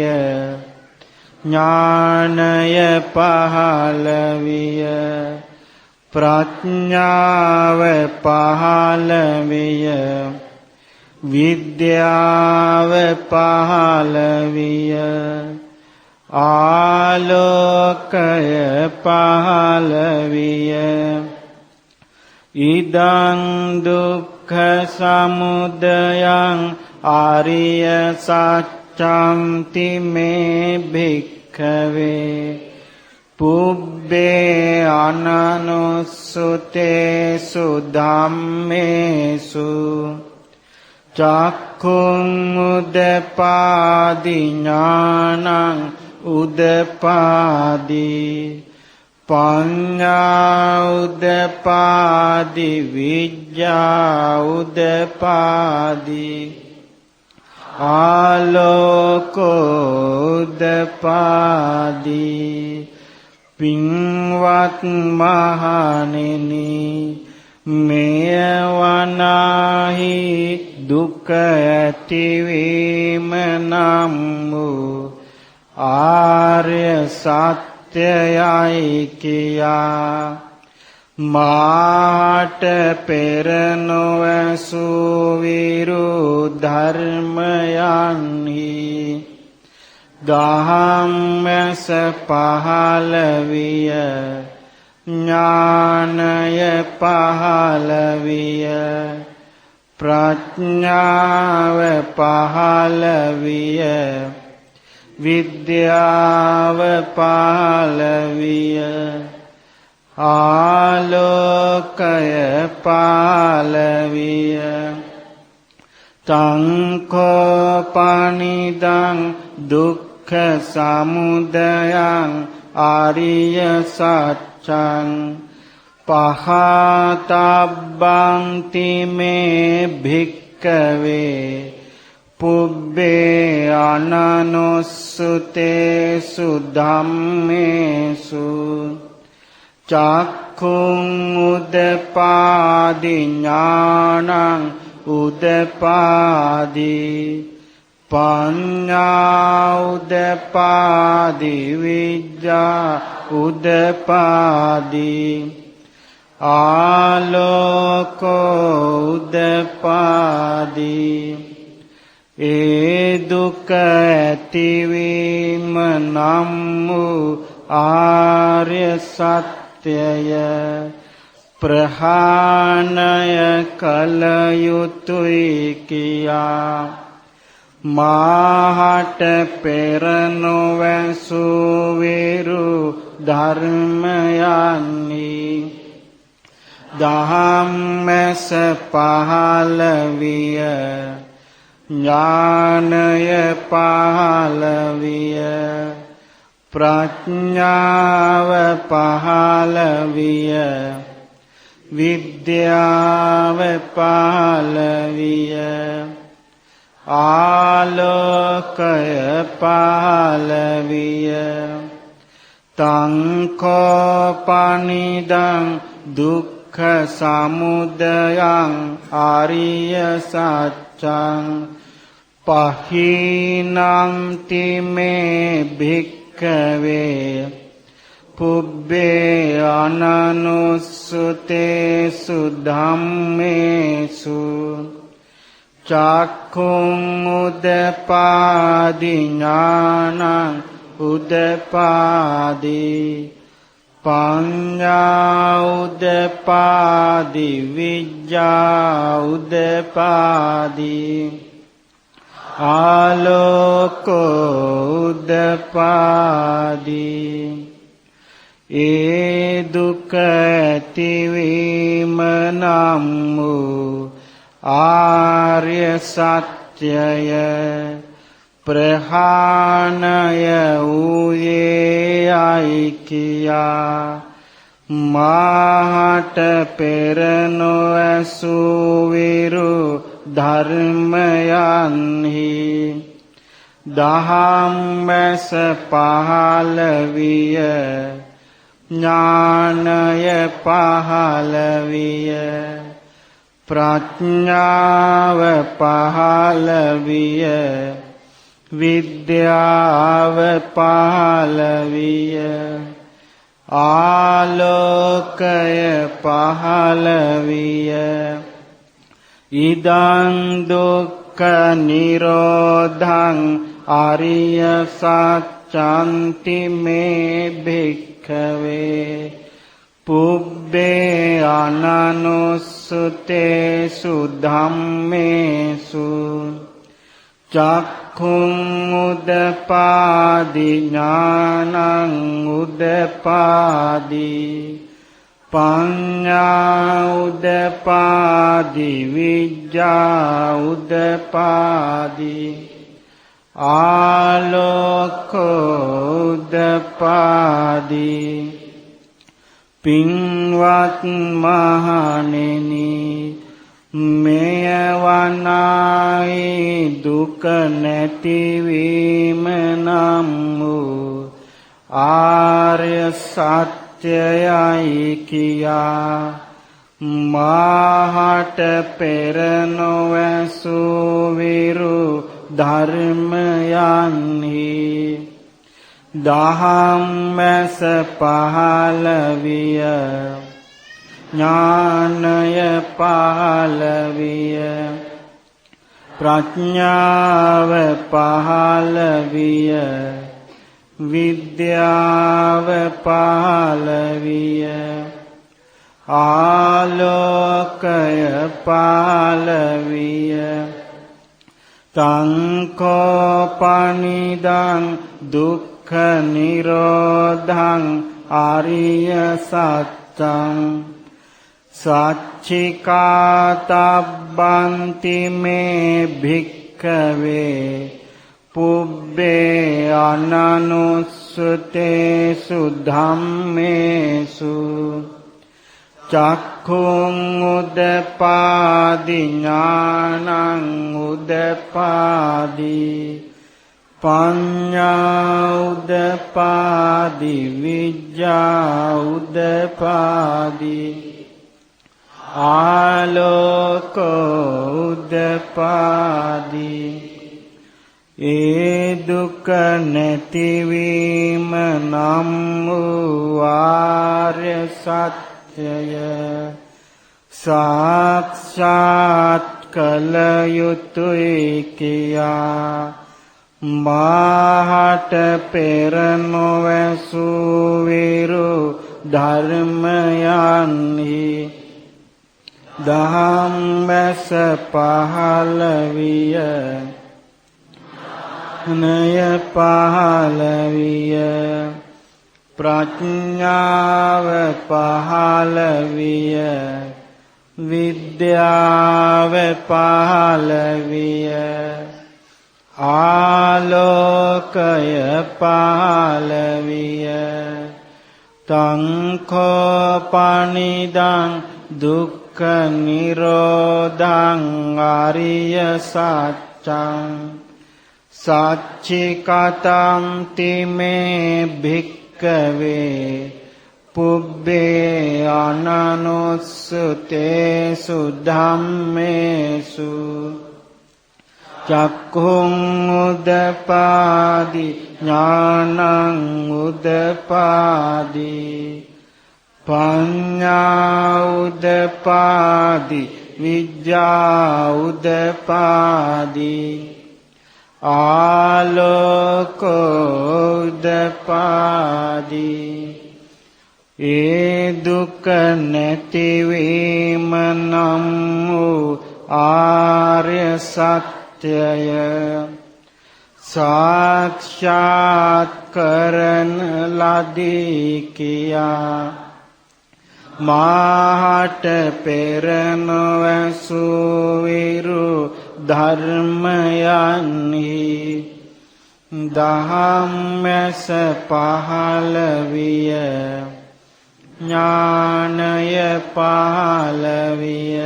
ඥානය පහළ විය ප්‍රඥාව පහළ විය විද්‍යාව පහළ විය ආලෝකය පහළ විය ඉදං දුක්ඛ සමුදයං ආරිය සත්‍යං තිමේ භික්ඛවේ පුබ්බේ අනනුස්සුතේසු ධම්මේසු චක්ඛුං උදපාදි ඥානං උදපාදි පඤ්ඤා උදපාදි විඤ්ඤා උදපාදි ආලෝකෝ උදපාදි පින්වත් මහණෙනි මෙය වනාහි දුක ඇතිවීම නම් වූ ආර්ය සත්‍යයයි කියා මාට පෙර නොවැසූ විරු ධර්මයන්හි ධම්මස පහළ විය ඥානය පහළ විය ප්‍රඥාව පහළ විය විද්‍යාව පහළ විය ආලෝකය පහළ විය තංකෝපනිදං දුක්ඛ සමුදයං ආරිය සත්‍යං පහතබ්බං තිමේ භික්ඛවේ පුබ්බේ අනනුස්සුතේසු ධම්මේසු චක්ඛුං උදපාදි ඥානං උදපාදි පඤ්ඤා උදපාදි විඤ්ඤා උදපාදි ආලෝකෝ උදපාදි ඒ දුක ඇතිවීම නම් වූ ආර්ය සත්‍යය ප්‍රහාණය කළ යුතුය කියා මාහට පෙර නොවැසූ විරු ධර්මයන්හි ධම්මස පහළ විය ඥානය පහළ විය ප්‍රඥාව පහළ විය විද්‍යාව පහළ විය ආලෝකය පහළ විය තංකෝපනිදං දුක්ඛ සමුදයං ආරිය සත්‍යං පහිනම් තිමේ භික්ඛවේ පුබ්බේ අනනුස්සුතේසු ධම්මේසු චක්ඛුං උදපාදි ඥානං උදපාදි පඤ්ඤා උදපාදි විඤ්ඤා උදපාදි ආලෝකෝ උදපාදි ඒ දුක ඇතිවීම නම් වූ ආර්ය සත්‍යය ප්‍රහාණය වූයේ අයි කියා මාහට පෙර නොඇසූ විරු ධර්මයන්හි දහම් වැස පහළ විය ඥානය පහළ විය ප්‍රඥාව පහළ විය විද්‍යාව පහළ විය ආලෝකය පහළ විය ඉදං දුක්ඛ නිරෝධං අරිය සත්‍යන්ති මේ භික්ඛවේ පුබ්බේ අනනුස්සතේසු ධම්මේසු චක්ඛුං උදපාදි ඥානං උදපාදි පඤ්ඤා උදපාදි විඤ්ඤා උදපාදි ආලෝකෝ උදපාදි පින්වත් මහණෙනි මෙයවනායි දුක නැතිවීම නම් වූ ආර්ය සත්‍යයයි කියා මාහට පෙර නොඇසූ විරු ධර්මයන්හි දහම් වැස පහළ විය ඥානය පහළ විය ප්‍රඥාව පහළ විය විද්‍යාව පහළ විය ආලෝකය පහළ විය තංකෝපනිදං දුක්ඛ නිරෝධං අරිය සත්‍යං සච්චිකාතබ්බන්ති මේ භික්ඛවේ පුබ්බේ අනනුස්සතේසු ධම්මේසු චක්ඛුං උදපාදි ඥානං උදපාදි පඤ්ඤා උදපාදි විඤ්ඤා උදපාදි ආලෝකෝ උදපාදි ඒ දුක නැතිවීම නම් වූ ආර්ය සත්‍යය සාක්ෂාත් කළ යුතුය කියා මාහට පෙර නොඇසූ විරු ධර්මයන්හි දහම් වැස පහළ විය ඥානය පහළ විය ප්‍රඥාව පහළ විය විද්‍යාව පහළ විය ආලෝකය පහළ විය තංකෝපනිදං දුක්ඛ නිරෝධං අරිය සත්‍යං සච්චිකතං තිමේ භික්ඛවේ පුබ්බේ අනනුස්සතේසු ධම්මේසු චක්ඛුං උදපාදි ඥානං උදපාදි පඤ්ඤා උදපාදි විඤ්ඤා උදපාදි ආලෝකෝ උදපාදි ඒ දුක නැතිවීම නම් වූ ආර්ය සත්‍යය साक्षात् करन लदी किया माहट पेरन वसुविरु धर्मयानि दहम्यस पहलविय ज्ञानय पहलविय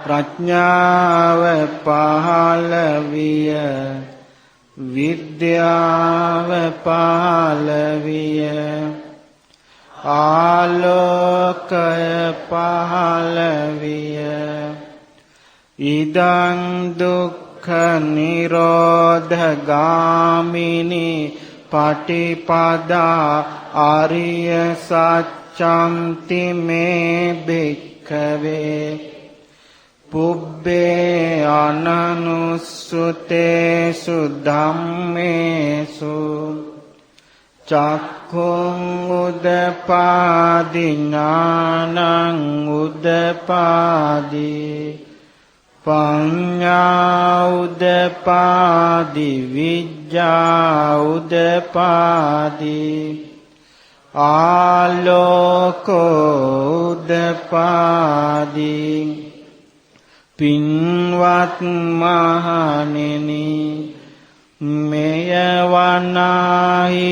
प्रज्ञाव पहलविय विद्याव पहलविय आलोकय पहलविय इदं दुःख निरोधगामिनी पटिपदा आर्य सच्चन्ति मे भिक्खवे पुब्बे अननुसुतेषु धम्मेषु चक्षुं उदपादि ज्ञानं उदपादि पञ्ञा उदपादि विद्या उदपादि आलोको उदपादि පින්වත් මහණෙනි මෙය වනාහි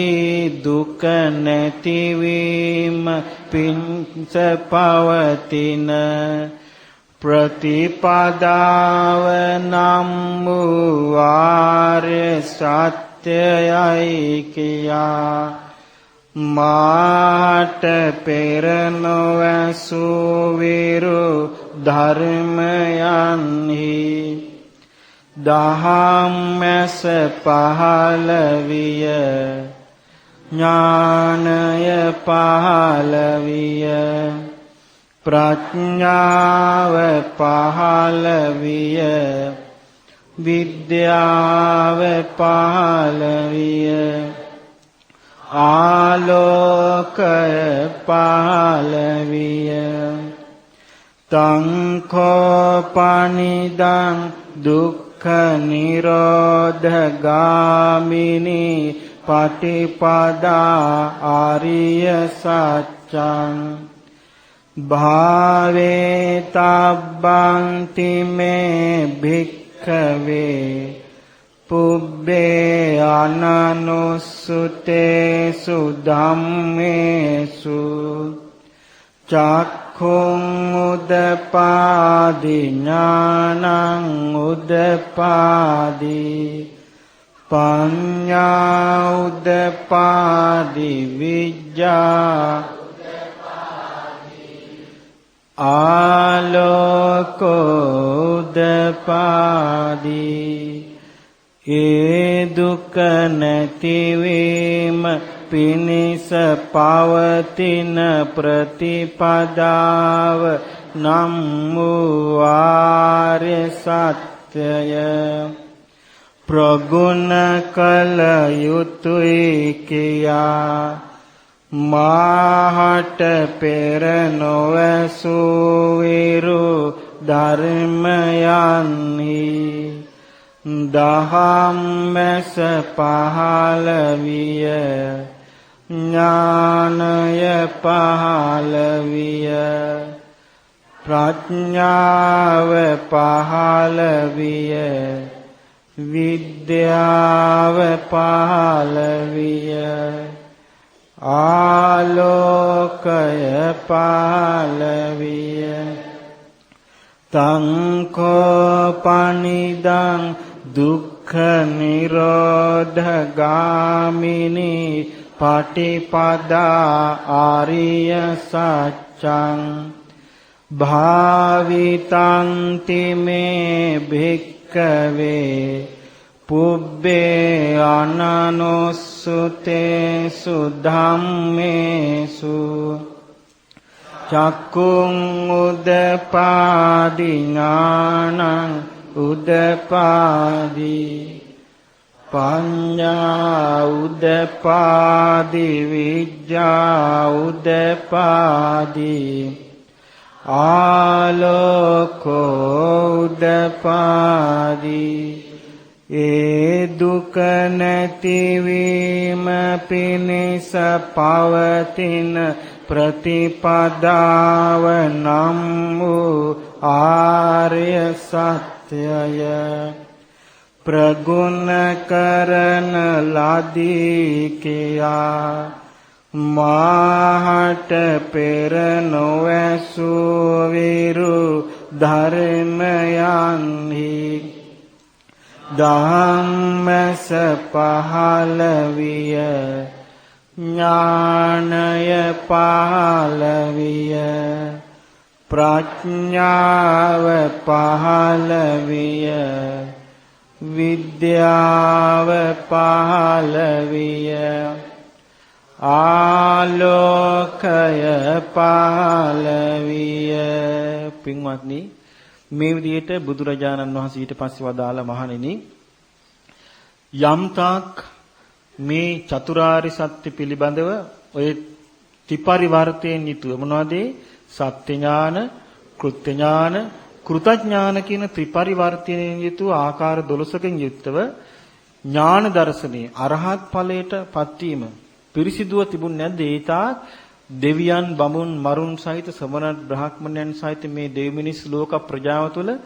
දුක නැතිවීම පිංස පවතින ප්‍රතිපදාව නම් වූ ආර්ය සත්‍යයයි කියා මාට පෙර නොවැසු විරු ධර්මයන්හි දහම්මැස පහළ විය ඥානය පහළ විය ප්‍රඥාව පහළ විය විද්‍යාව පහළ විය ආලෝකය පහළ විය තංඛෝපනිදං දුක්ඛ නිරෝධගාමිනී පටිපදා ආරිය සත්‍යං භාවේ තබ්බන්ති මේ භික්ඛවේ පුබ්බේ අනනුස්සුතේසු ධම්මේසු චක්ඛුං උදපාදි ඥානං උදපාදි පඤ්ඤා උදපාදි විද්‍යා ආලෝකෝ උදපාදි ඒ දුක නැතිවීම පිණිස පවතින ප්‍රතිපදාව නම් වූ ආර්ය සත්‍යය ප්‍රගුණ කළ යුතුය කියා මාහට පෙර නොවැසු විරු ධර්මයන්හි දහම්මැස පහළ විය ඥානය පහළ විය ප්‍රඥාව පහළ විය විද්‍යාව පහළ විය ආලෝකය පහළ විය තංඛෝපනිදං දුක්ඛ නිරෝධගාමිනී පටිපදා ආරිය සත්‍යං භාවිතන්ති මේ භික්ඛවේ පුබ්බේ අනනුස්සුතේසු ධම්මේසු චක්කුං උදපාදි ඥානං උදපාදි පඤ්ඤා උදපාදි විද්‍යා උදපාදි ආලෝකෝ උදපාදි ඒ දුක නැතිවීම පිණිස පවතින ප්‍රතිපදාව නම් වූ ආර්ය සත්‍යය ප්‍රගුණ කරන ලදී කියා මාහට පෙර නොඇසූ විරු ධර්මයන්හි ධම්මස පහළ විය ඥානය පහළ විය ප්‍රඥාව පහළ විය විද්‍යාව පහළ විය ආලෝකය පහළ විය. පින්වත්නි, මේ විදිහට බුදුරජාණන් වහන්සේ ඊට පස්සේ වදාළ මහණෙනි, යම්තාක් මේ චතුරාර්ය සත්‍ය පිළිබඳව ඔය ත්‍රිපරිවර්තයෙන් යුතුව මොනවද? සත්‍ය ඥාන, කෘත්‍ය ඥාන, කෘතඥාන කියන ත්‍රිපරිවර්තයෙන් යුතුව ආකාර 12කින් යුක්තව ඥාන දර්ශනේ අරහත් ඵලයට පත්වීම පිරිසිදුව තිබුණ නැද්ද? ඒතා දෙවියන් බමුණු මරුන් සහිත ශ්‍රමණ බ්‍රාහ්මණයන් සහිත මේ දෙවි මිනිස් ලෝක ප්‍රජාව තුළ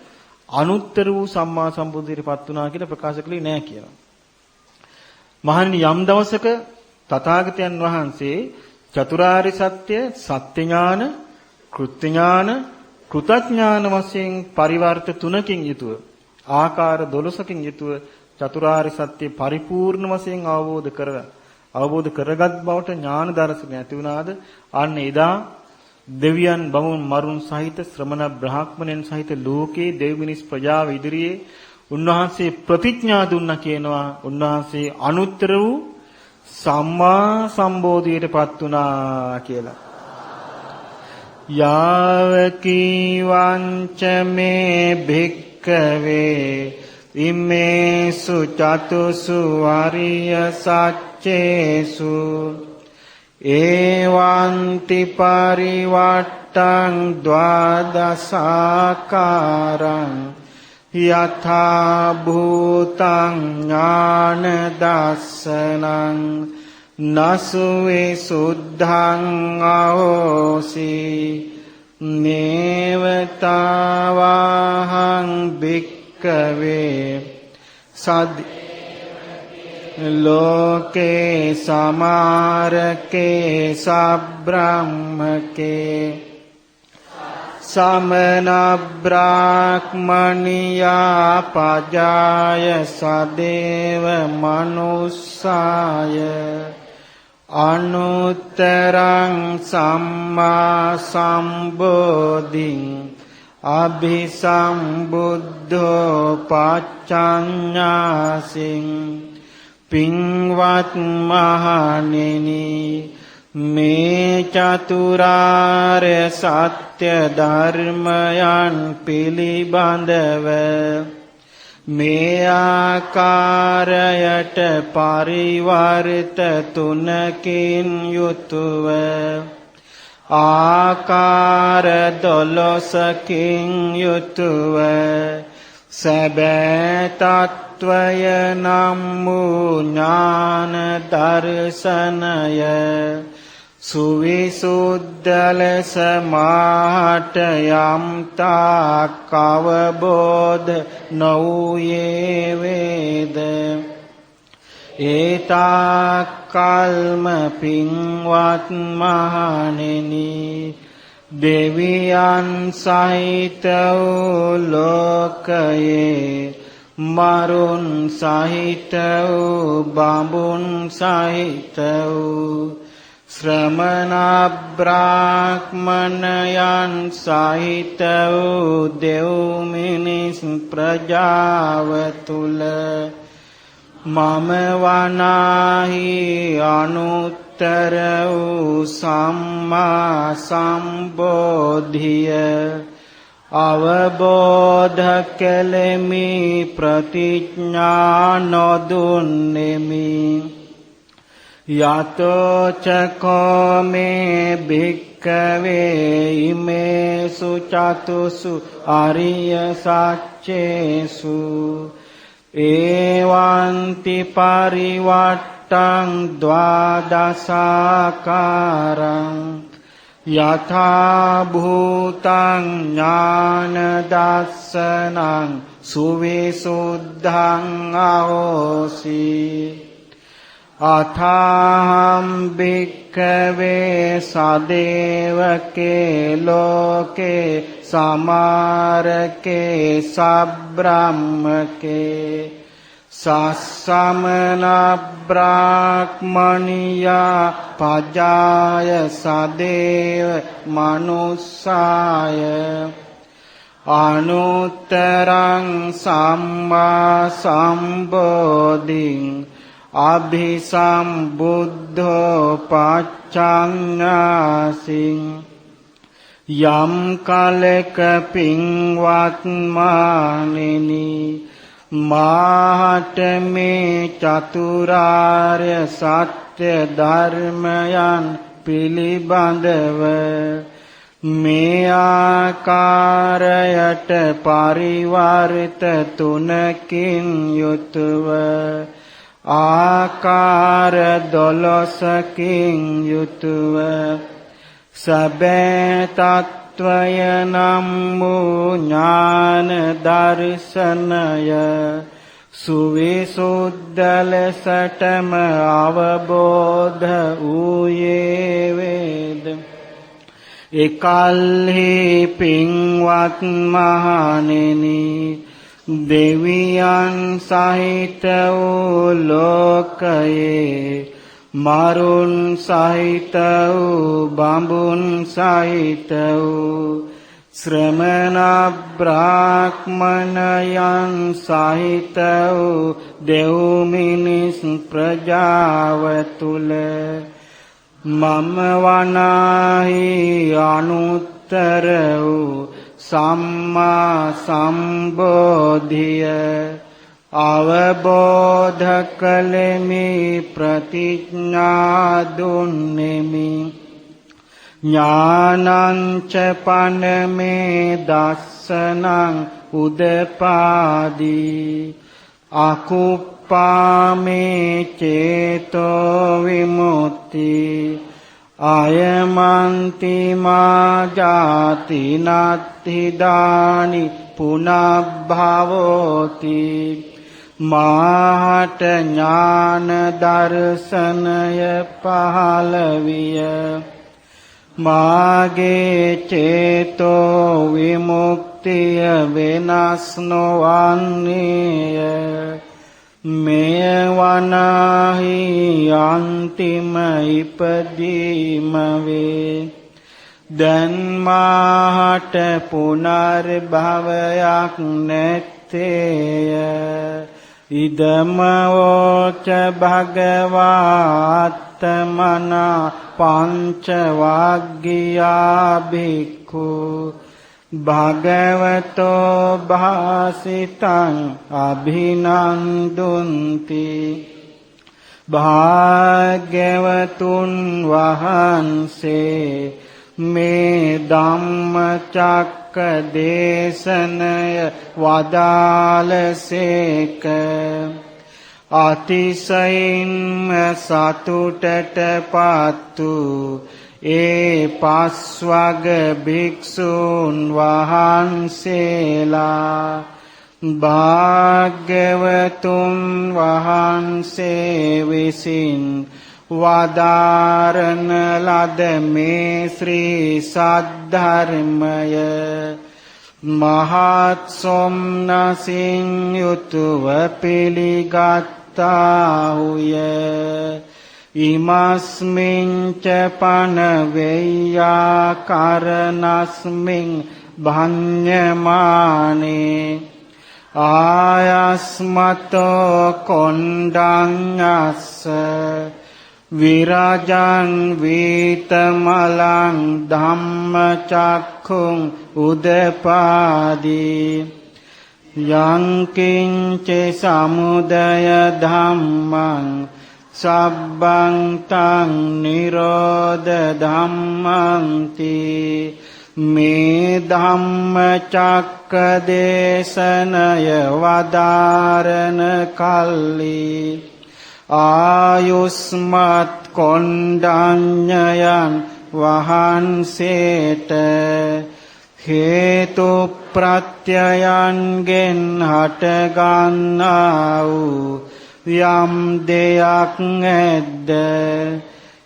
අනුත්තර වූ සම්මා සම්බුද්ධියටපත් වුණා කියලා ප්‍රකාශ කළේ නැහැ කියලා. මහණනි, යම් දවසක තථාගතයන් වහන්සේ චතුරාර්ය සත්‍ය, සත්‍ය ඥාන, කෘත්‍ය ඥාන, කෘතඥාන වශයෙන් පරිවර්ත තුනකින් යුතුව ආකාර 12කින් යුතුව චතුරාර්ය සත්‍ය පරිපූර්ණ වශයෙන් අවබෝධ කරගත් බවට ඥාන දර්ශනය ඇති වුණාද? අන්න එදා දෙවියන් බමුණු මරුන් සහිත ශ්‍රමණ බ්‍රාහ්මණයන් සහිත ලෝකේ දෙවි මිනිස් ප්‍රජාව ඉදිරියේ උන්වහන්සේ ප්‍රතිඥා දුන්නා කියනවා. උන්වහන්සේ අනුත්තර වූ සම්මා සම්බෝධියටපත් වුණා කියලා. යාවකී වංච මේ භික්ඛවේ ඉමේසු චතුසු ආරිය සච්චේසු ඒවන්ති පරිවට්ටං ද්වාදසාකාරං යථා භූතං ඥාන දස්සනං නසු විසුද්ධං අහෝසි නේවතාවහං භික්ඛවේ සද් ලෝකේ සමාරකේ සබ්‍රාහ්මකේ සමන බ්‍රාහ්මනියා පජාය සදේව මනුස්සාය අනුත්තරං සම්මා සම්බෝධිං අභිසම්බුද්ධෝ පච්චඤ්ඤාසින් පින්වත් මහණෙනි, මේ චතුරාර්ය සත්‍ය ධර්මයන් පිළිබඳව මේ ආකාරයට පරිවර්ත තුනකින් යුතුව ආකාර 12කින් යුතුව සැබෑ තත්වය නම් වූ ඥාන දර්ශනය සුවිසුද්ධ ලෙස මාට යම් තාක් අවබෝධ නොවූයේ වේද ඒතාක් කල්ම පින්වත් මහණෙනි දෙවියන් සහිත වූ ලෝකයේ මරුන් සහිත වූ බඹුන් සහිත වූ ශ්‍රමණ බ්‍රාහ්මණයන් සහිත වූ දෙව් මිනිස් ප්‍රජාව තුල මම වනාහි අනුත්තර වූ සම්මා සම්බෝධිය අවබෝධ කෙලෙමි ප්‍රතිඥා නොදුන්නෙමි යතෝ චකෝ මේ භික්ඛවේ ඉමේසු චතුසු ආරිය සච්චේසු එවන්ති පරිවට්ටං ද්වාදසාකාරං යථා භූතං ඥාන දස්සනං සුවිසුද්ධං අහෝසි අථාහම් භික්ඛවේ සදේවකේ ලෝකේ සමාරකේ සබ්‍රාහ්මකේ සස්සමන බ්‍රාහ්මනියා පජාය සදේව මනුස්සාය අනුත්තරං සම්මා සම්බෝධින් අභිසම්බුද්ධෝ පච්චඤ්ඤාසින් යම් කලක පින්වත් මානෙනි මාහට මේ චතුරාර්ය සත්‍ය ධර්මයන් පිළිබඳව මේ ආකාරයට පරිවර්ත තුනකින් යුතුව ආකාර 12කින් යුතුව සබේ තත්වය නම් වූ ඥාන දර්ශනය සුවිසුද්ධ ලෙසටම අවබෝධ වූයේ වේද එකල්හි පින්වත් මහණෙනි දෙවියන් සහිත වූ ලෝකයේ මරුන් සහිත වූ බඹුන් සහිත වූ ශ්‍රමණ බ්‍රාහ්මණයන් සහිත වූ දෙව් මිනිස් ප්‍රජාව තුල මම වනාහි අනුත්තර වූ සම්මා සම්බෝධිය අවබෝධ කළෙමි ප්‍රතිඥා දුන්නෙමි ඥානංච පනමේ දස්සනං උදපාදී අකුප්පාමේ චේතෝ විමුක්ති අයමන්ති මා ජාති නත්ති දානි පුනබ්භවෝති මාහට ඥාන දර්ශනය පහළ විය මාගේ චේතෝ විමුක්තිය වෙනස් නොවන්නේය මෙය වනාහි අන්තිම ඉපදීම වේ දැන් මාහට පුනර්භවයක් නැත්තේය ඉදම වෝච භගවා අත්තමනා පංච වාග්ගියා භික්ඛු භගවතෝ භාසිතං අභිනන්දුන්ති භාග්‍යවතුන් වහන්සේ මේ ධම්මචක්ක දේශනය වදාළසේක අතිශයින්ම සතුටටපත්තු ඒ පස්වග භික්ෂූන් වහන්සේලා භාග්‍යවතුන් වහන්සේ විසින් වදාරන ලද මේ ශ්‍රී සද්ධර්මය මහත් සොම්නසින් යුතුව පිළිගත්තාහුය ඉමස්මින් ච පන වේයා කරනස්මින් භඤ්ඤමානේ ආයස්මතෝ කොණ්ඩං අස්ස විරාජං වීතමලං ධම්මචක්ඛුං උදපාදී යං කිංච සමුදය ධම්මං සබ්බං තං නිරෝධ ධම්මං ති මේ ධම්මචක්ක දේශනය වදාරන කල්ලි ආයුස්මත් කොණ්ඩඤ්ඤයන් වහන්සේට හේතු ප්‍රත්‍යයන්ගෙන් හටගන්නා වූ යම් දෙයක් ඇද්ද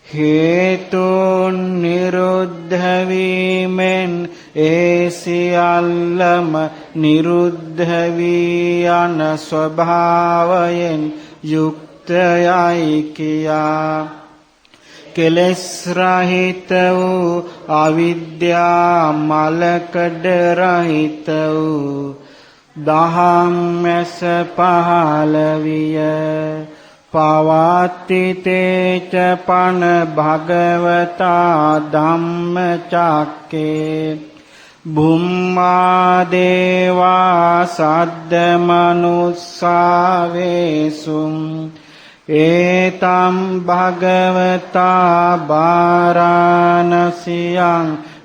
හේතුන් නිරුද්ධ වීමෙන් ඒ සියල්ලම නිරුද්ධ වී යන ස්වභාවයෙන් යුක්තයයි කියා කෙලෙස් රහිත වූ අවිද්‍යා මලකඩ රහිත වූ දහම් මැස පහළ විය පවත්තිතේච පන භගවතා ධම්මචක්කේ බුම්මා දේවා සද්ද මනුස්සා වේසුම් ඒතම් භගවතා බාරාණසියං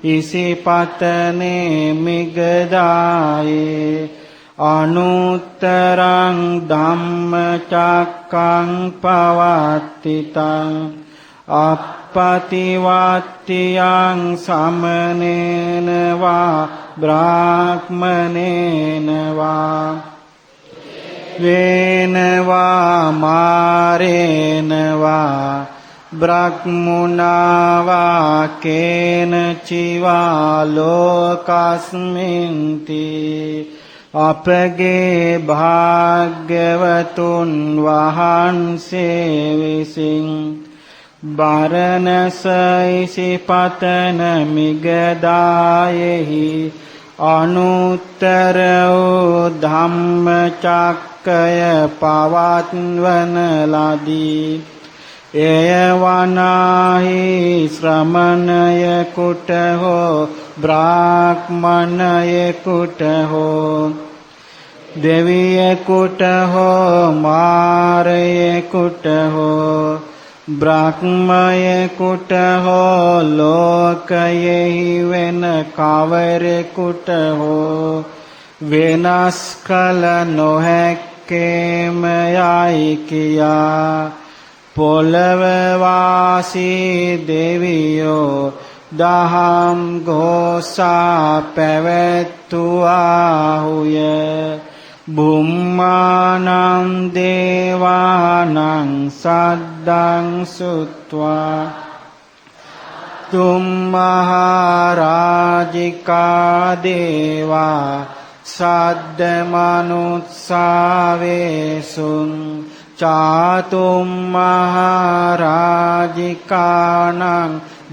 ඉසිපතනේ මිගදායේ අනුත්තරං ධම්මචක්කං පවත්තිතං අප්පතිවත්තියං සමනේන වා බ්‍රාහ්මනේන වා වේනවා මාරේනවා බ්‍රහ්මුණා වා කේන චිවා ලෝකස්මින්ති අපගේ භාග්‍යවතුන් වහන්සේ විසින් බරණැස ඉසිපතන මිගදායෙහි අනුත්තර වූ ධම්මචක්කය පවත්වන ලදී එය වනාහි ශ්‍රමණයෙකුට හෝ බ්‍රාහ්මණයෙකුට හෝ දෙවියෙකුට හෝ මාරයෙකුට හෝ බ්‍රහ්මයෙකුට හෝ ලෝකයෙහි වෙන කවරෙකුට හෝ වෙනස් කල නොහැක්කේම යයි කියා පොළව වාසී දෙවියෝ දහම් ගෝසා පැවැත්තුවාහුය බුම්මානං දේවානං සද්දං සුත්වා තුම්මහාරාජිකා දේවා සද්ද මනුස්සා වේසුං චාතුම් මහරජිකානං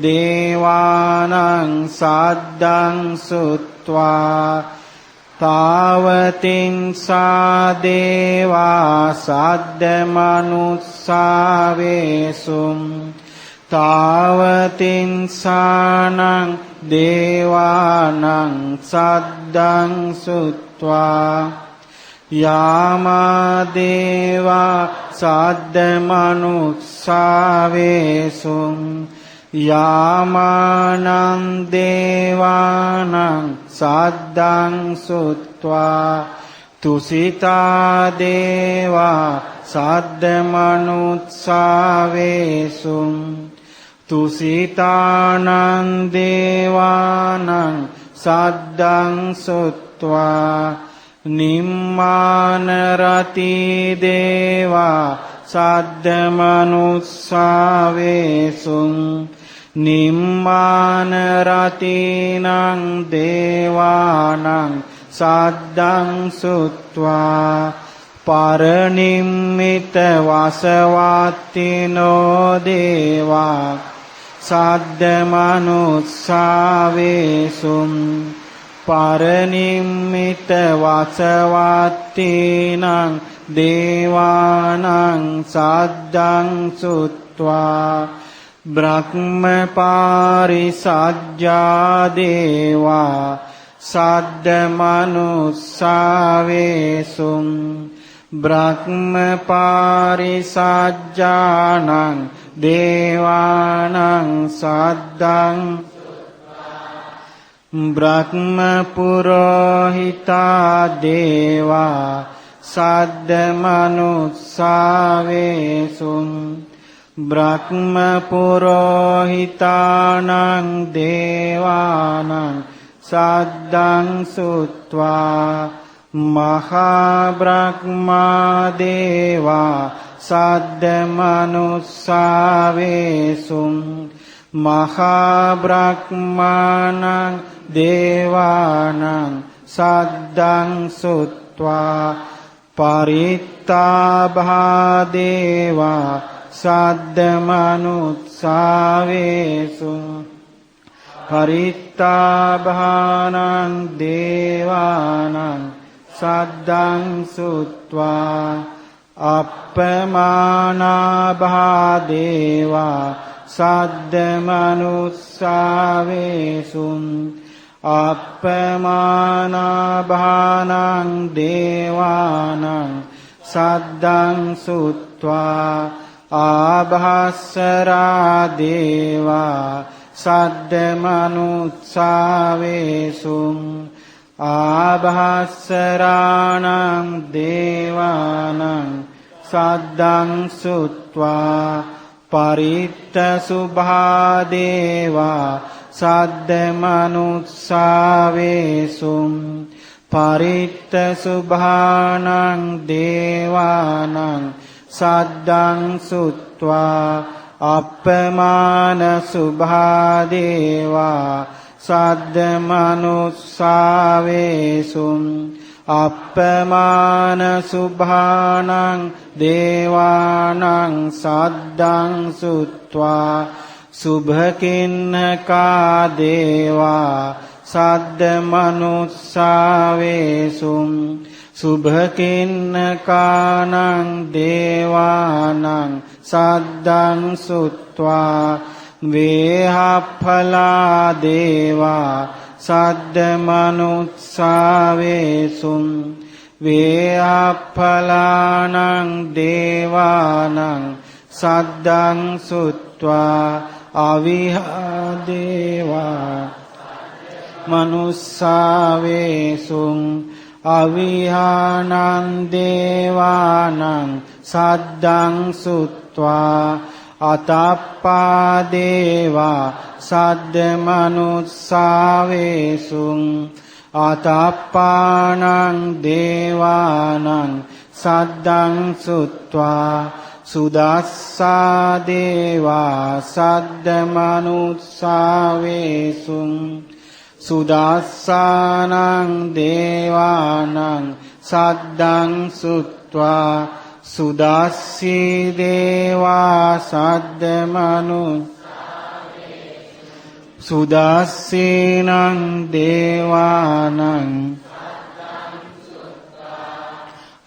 දේවානං සද්දං සුත්වා තාවතින් සා දේවා සද්ද මනුස්සා වේසුං තාවතින් සානං දේවානං සද්දං සුත්වා යාමා දේවා සද්ද මනුස්සා වේසුං යාමානං දේවානං සද්දං සුත්වා තුසිතා දේවා සද්ද මනුස්සා වේසුං තුසිතානං දේවානං සද්දං සුත්වා නිම්මාන රති දේවා සද්ද මනුස්සා වේසුං නිම්මාන රතිනං දේවානං සද්දං සුත්වා පරනිම්මිත වසවත්තිනෝ දේවා සද්ද මනුස්සා වේසුං පරනිම්මිත වසවත්තිනං දේවානං සද්දං සුත්වා බ්‍රහ්ම පාරිසජ්ජා දේවා සද්ද මනුස්සා වේසුං බ්‍රහ්ම පාරිසජ්ජානං දේවානං සද්දං බ්‍රහ්ම පුරෝහිතා දේවා සද්ද මනුස්සාවේසුං බ්‍රහ්ම පුරෝහිතානං දේවානං සද්දං සුත්වා මහා බ්‍රහ්මා දේවා සද්ද මනුස්සාවේසුං මහා බ්‍රහ්මානං දේවානං සද්දං සුත්වා පරිත්තාභා දේවා සද්ද මනුස්සාවේසුං පරිත්තාභානං දේවානං සද්දං සුත්වා අප්පමානාභා දේවා සද්ද මනුස්සාවේසුං අප්පමානාභානං දේවානං සද්දං සුත්වා ආභාස්සරා දේවා සද්ද මනුස්සාවේසුං ආභාස්සරාණං දේවානං සද්දං සුත්වා පරිත්ත සුභා දේවා සද්ද මනුස්සාවේසුං පරිත්ත සුභානං දේවානං සද්දං සුත්වා අප්පමාන සුභා දේවා සද්ද මනුස්සාවේසුං අප්පමාන සුභානං දේවානං සද්දං සුත්වා සුභකින්නකා දේවා සද්ද මනුස්සාවේසුං සුභකින්නකානං දේවානං සද්දං සුත්වා වේහප්පලා දේවා සද්ද මනුස්සාවේසුං වේහප්පලානං දේවානං සද්දං සුත්වා අවිහා දේවා මනුස්සාවේසුං අවිහානං දේවානං සද්දං සුත්වා අතප්පා දේවා සද්ද මනුස්සාවේසුං අතප්පානං දේවානං සද්දං සුත්වා සුදස්සා දේවා සද්ද මනුස්සාවේසුං සුදස්සානං දේවානං සද්දං සුත්වා සුදස්සී දේවා සද්ද මනුස්සාවේසුං සුදස්සීනං දේවානං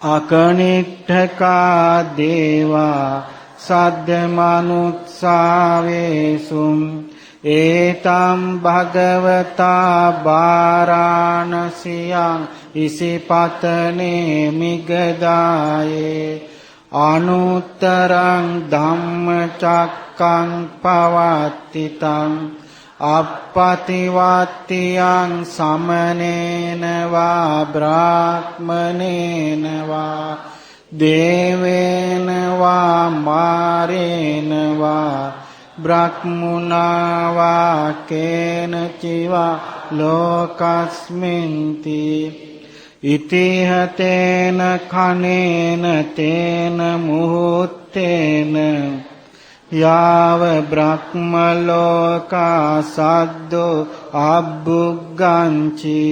අකනිට්ඨකා දේවා සද්ද මනුස්සාවේසුං ඒතම් භගවතා වාරාණසියං ඉසිපතනේ මිගදායේ අනුත්තරං ධම්මචක්කං පවත්තිතං අප්පතිවත්තියං සමනේන වා බ්‍රාහ්මනේන වා දේවේන වා මාරේන වා බ්‍රහ්මුණා වා කේනචිවා ලෝකස්මින්ති ඉතිහතේන කනේන තේන මුහුත්තේන යාව බ්‍රහ්ම ලෝකා සද්දෝ අබ්බුග්ගංචි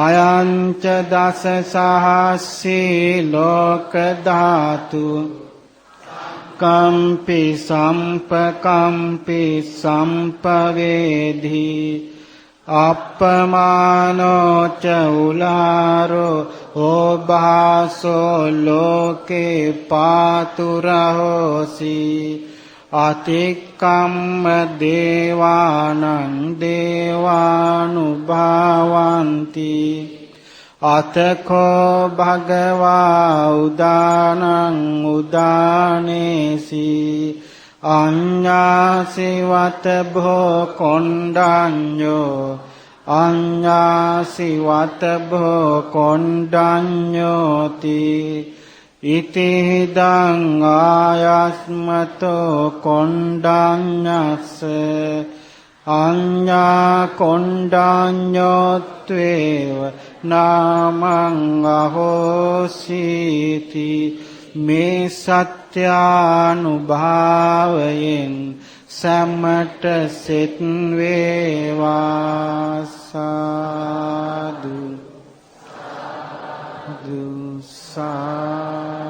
අයංච දස සහස්සී ලෝක ධාතු කම්පි සම්පකම්පි සම්පවේදී අප්පමානෝ ච උලාරෝ ඕභාසෝ ලෝකේ පාතුරහෝසි අතික්කම්ම දේවානං දේවානුභාවන්ති අතකෝ භගවා උදානං උදානේසි අඤ්ඤාසිවත භෝ කොණ්ඩඤ්ඤෝ අඤ්ඤාසි වතභෝ කොණ්ඩඤ්ඤෝති ඉතිදං ආයස්මතෝ කොණ්ඩඤ්ඤස්ස අඤ්ඤා කොණ්ඩඤ්ඤෝත්වේව නාමං අහෝසීති මේ සත්‍යානුභාවයෙන් සමට සෙත් වේවා සාදු සාදු